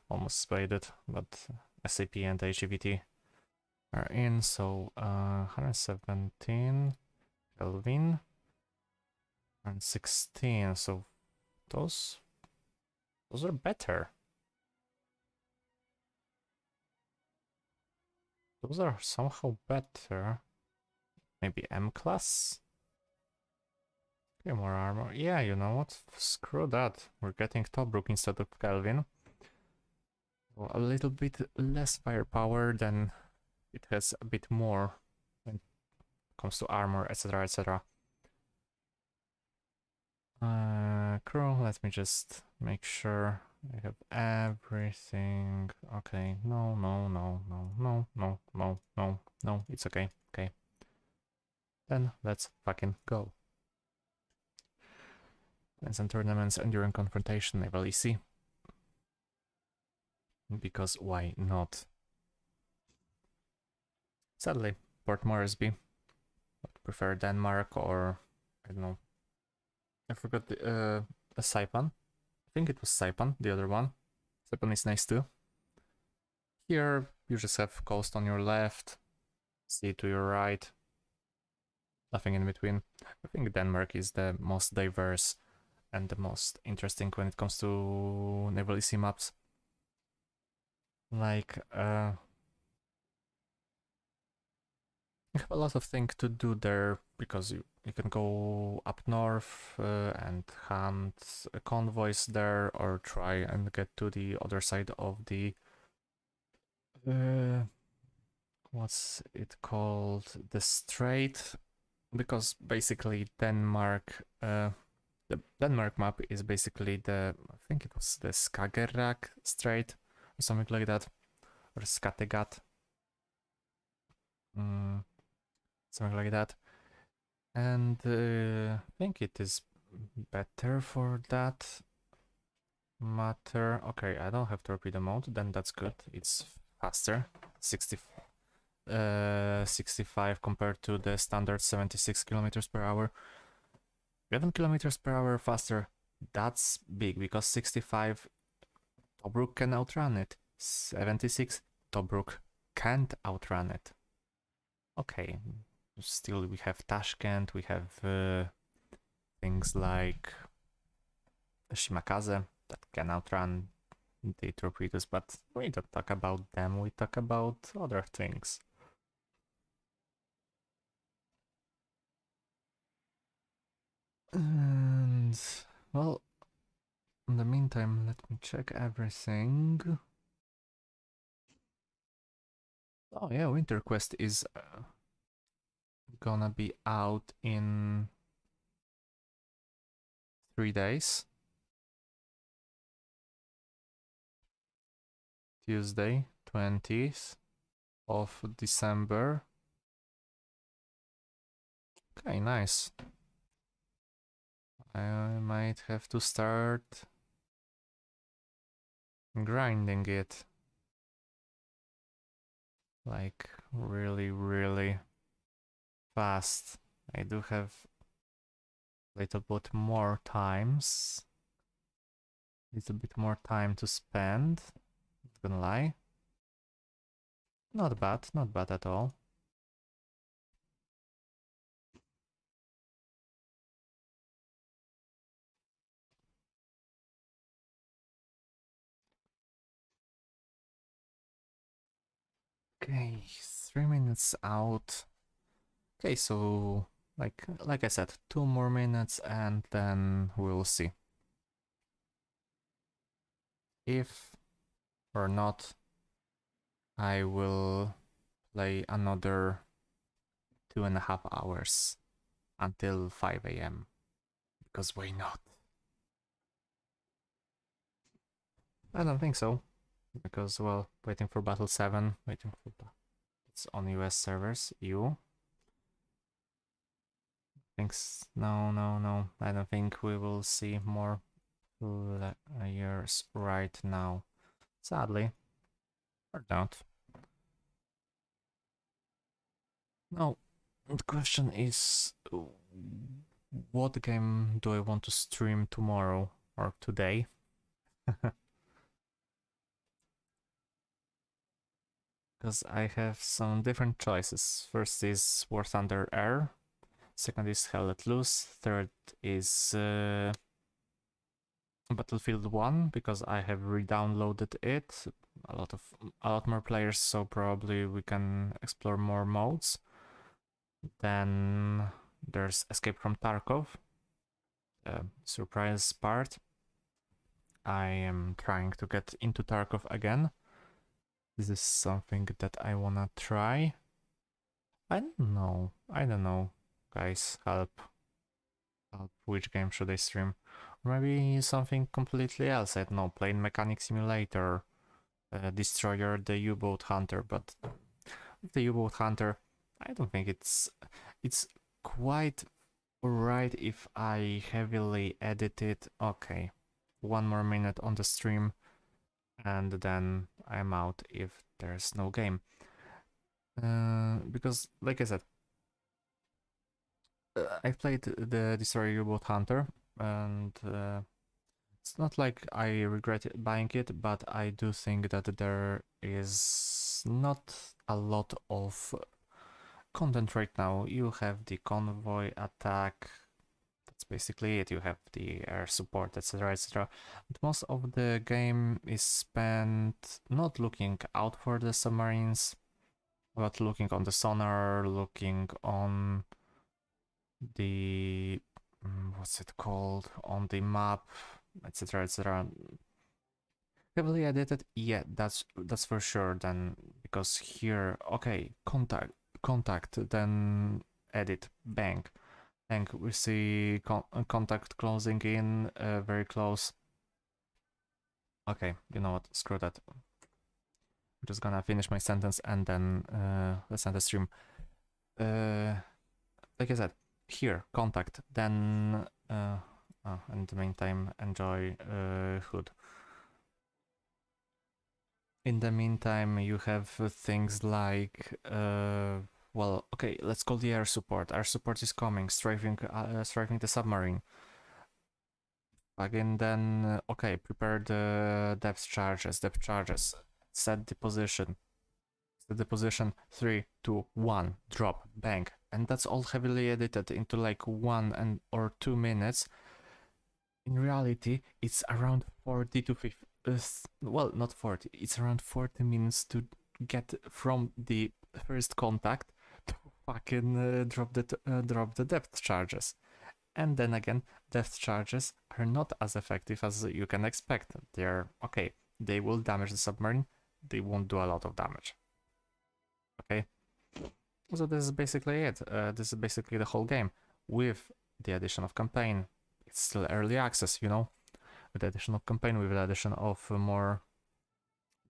almost spaded, but SAP and HEVT are in. So 117 Kelvin and 16. So those are better. Those are somehow better. Maybe M class. Okay, more armor. Yeah, you know what? Screw that. We're getting Tobruk instead of Kelvin. So a little bit less firepower, then it has a bit more when it comes to armor, etc. etc. Crew, let me just make sure I have everything. Okay, no, no, no, no, no, no, no, no, no, it's okay, okay. Then let's fucking go. Plans and tournaments, enduring confrontation, Naval EC. Because why not? Sadly, Port Moresby. I'd prefer Denmark or, I don't know. I forgot the Saipan. I think it was Saipan, the other one. Saipan is nice too. Here, you just have coast on your left, sea to your right, nothing in between. I think Denmark is the most diverse and the most interesting when it comes to Naval EC maps. Like, you have a lot of things to do there because you can go up north and hunt convoys there or try and get to the other side of the what's it called, the strait, because basically Denmark the Denmark map is basically I think it was the Skagerrak Strait or something like that, or Skattegat, something like that. And I think it is better for that matter. Okay, I don't have torpedo mode, then that's good. It's faster, 65 compared to the standard 76 kilometers per hour. 11 kilometers per hour faster. That's big because 65 Tobruk can outrun it. 76 Tobruk can't outrun it. Okay, still we have Tashkent, we have things like Shimakaze that can outrun the torpedoes, but we don't talk about them, we talk about other things. And, well, in the meantime, let me check everything. Oh yeah, Winter Quest is gonna be out in 3 days. Tuesday, 20th of December. Okay, nice. I might have to start grinding it. Like, really fast. I do have a little bit more times. Little bit more time to spend. Not gonna lie. Not bad at all. Okay, 3 minutes out. Okay, so like I said, 2 more minutes and then we'll see if or not I will play another 2.5 hours until 5 a.m. because why not? I don't think so, because, well, waiting for Battle 7, waiting for... It's on US servers, EU. Thinks, no, I don't think we will see more players right now. Sadly. Or not. Now, the question is, what game do I want to stream tomorrow or today? Because I have some different choices. First is War Thunder Air, second is Hell Let Loose, third is Battlefield 1, because I have re-downloaded it. A lot more players, so probably we can explore more modes. Then there's Escape from Tarkov, surprise part. I am trying to get into Tarkov again. This is something that I wanna try. I don't know. Guys, help. Which game should I stream? Or maybe something completely else. I don't know, Plane Mechanic Simulator, Destroyer the U-Boat Hunter, but the U-Boat Hunter, I don't think it's quite alright if I heavily edit it. Okay, 1 more minute on the stream, and then I'm out if there's no game. Because, like I said, I've played the Destroyer U-Boat Hunter, and it's not like I regret buying it, but I do think that there is not a lot of content right now. You have the convoy attack, that's basically it. You have the air support, etc, etc. But most of the game is spent not looking out for the submarines, but looking on the sonar, looking on the what's it called, on the map, etc, etc. Heavily edited, yeah, that's for sure. Then, because here, okay, contact, then edit, bang, we see contact closing in, very close. Okay, you know what, screw that. I'm just gonna finish my sentence and then let's end the stream. Like I said, here, contact, then in the meantime, enjoy Hood. In the meantime, you have things like, well, okay, let's call the air support. Air support is coming, strafing the submarine. Again, then, okay, prepare the depth charges, set the position. 3, 2, 1, drop, bang. And that's all heavily edited into like 1 or 2 minutes. In reality, it's around 40 to 50, well, not 40, it's around 40 minutes to get from the first contact to fucking drop the depth charges. And then again, depth charges are not as effective as you can expect. They're, okay, they will damage the submarine, they won't do a lot of damage. Okay, so this is basically it. This is basically the whole game, with the addition of campaign. It's still early access, you know, with the addition of campaign, with the addition of more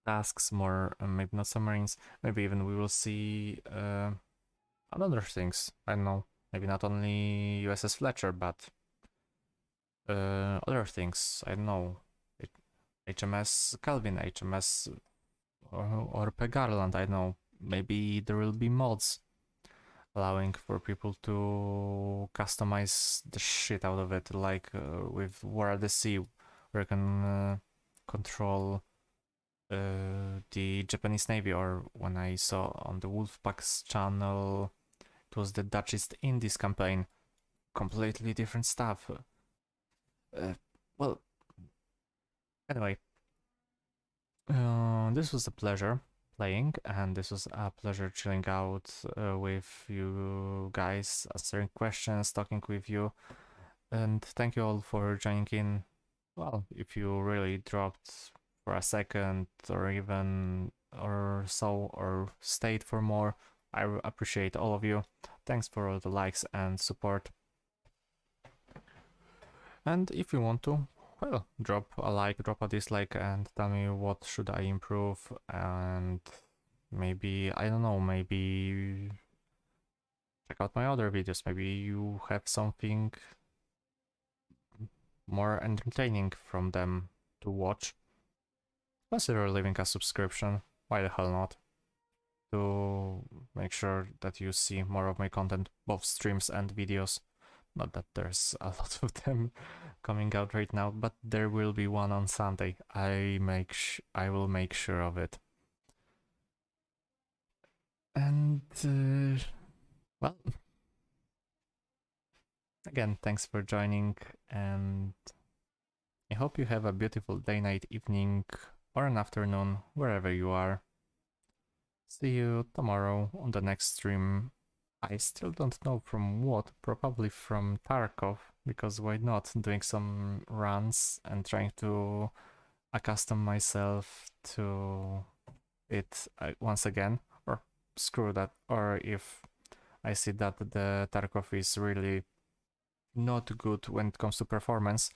tasks, more, maybe not submarines, maybe even we will see other things. I don't know, maybe not only USS Fletcher, but other things. I don't know, HMS Calvin, HMS or RB Garland. I don't know. Maybe there will be mods allowing for people to customize the shit out of it, like with War at the Sea, where you can control the Japanese Navy, or when I saw on the Wolfpack's channel, it was the Dutch East Indies campaign. Completely different stuff. Well, anyway, this was a pleasure playing, and this was a pleasure chilling out with you guys, answering questions, talking with you, and thank you all for joining in. Well, if you really dropped for a second or even or so, or stayed for more, I appreciate all of you. Thanks for all the likes and support. And if you want to, well, drop a like, drop a dislike, and tell me what should I improve, and maybe, I don't know, maybe check out my other videos. Maybe you have something more entertaining from them to watch. Consider leaving a subscription, why the hell not? To make sure that you see more of my content, both streams and videos. Not that there's a lot of them coming out right now, but there will be one on Sunday. I will make sure of it. And well, again, thanks for joining, and I hope you have a beautiful day, night, evening, or an afternoon, wherever you are. See you tomorrow on the next stream. I still don't know from what, probably from Tarkov, because why not? Doing some runs and trying to accustom myself to it once again, or screw that, or if I see that the Tarkov is really not good when it comes to performance,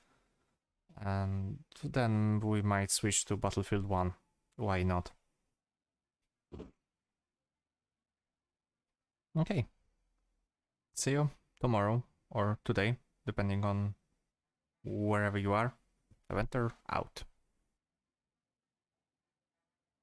and then we might switch to Battlefield 1. Why not? Okay. See you tomorrow or today, depending on wherever you are. Aventer out.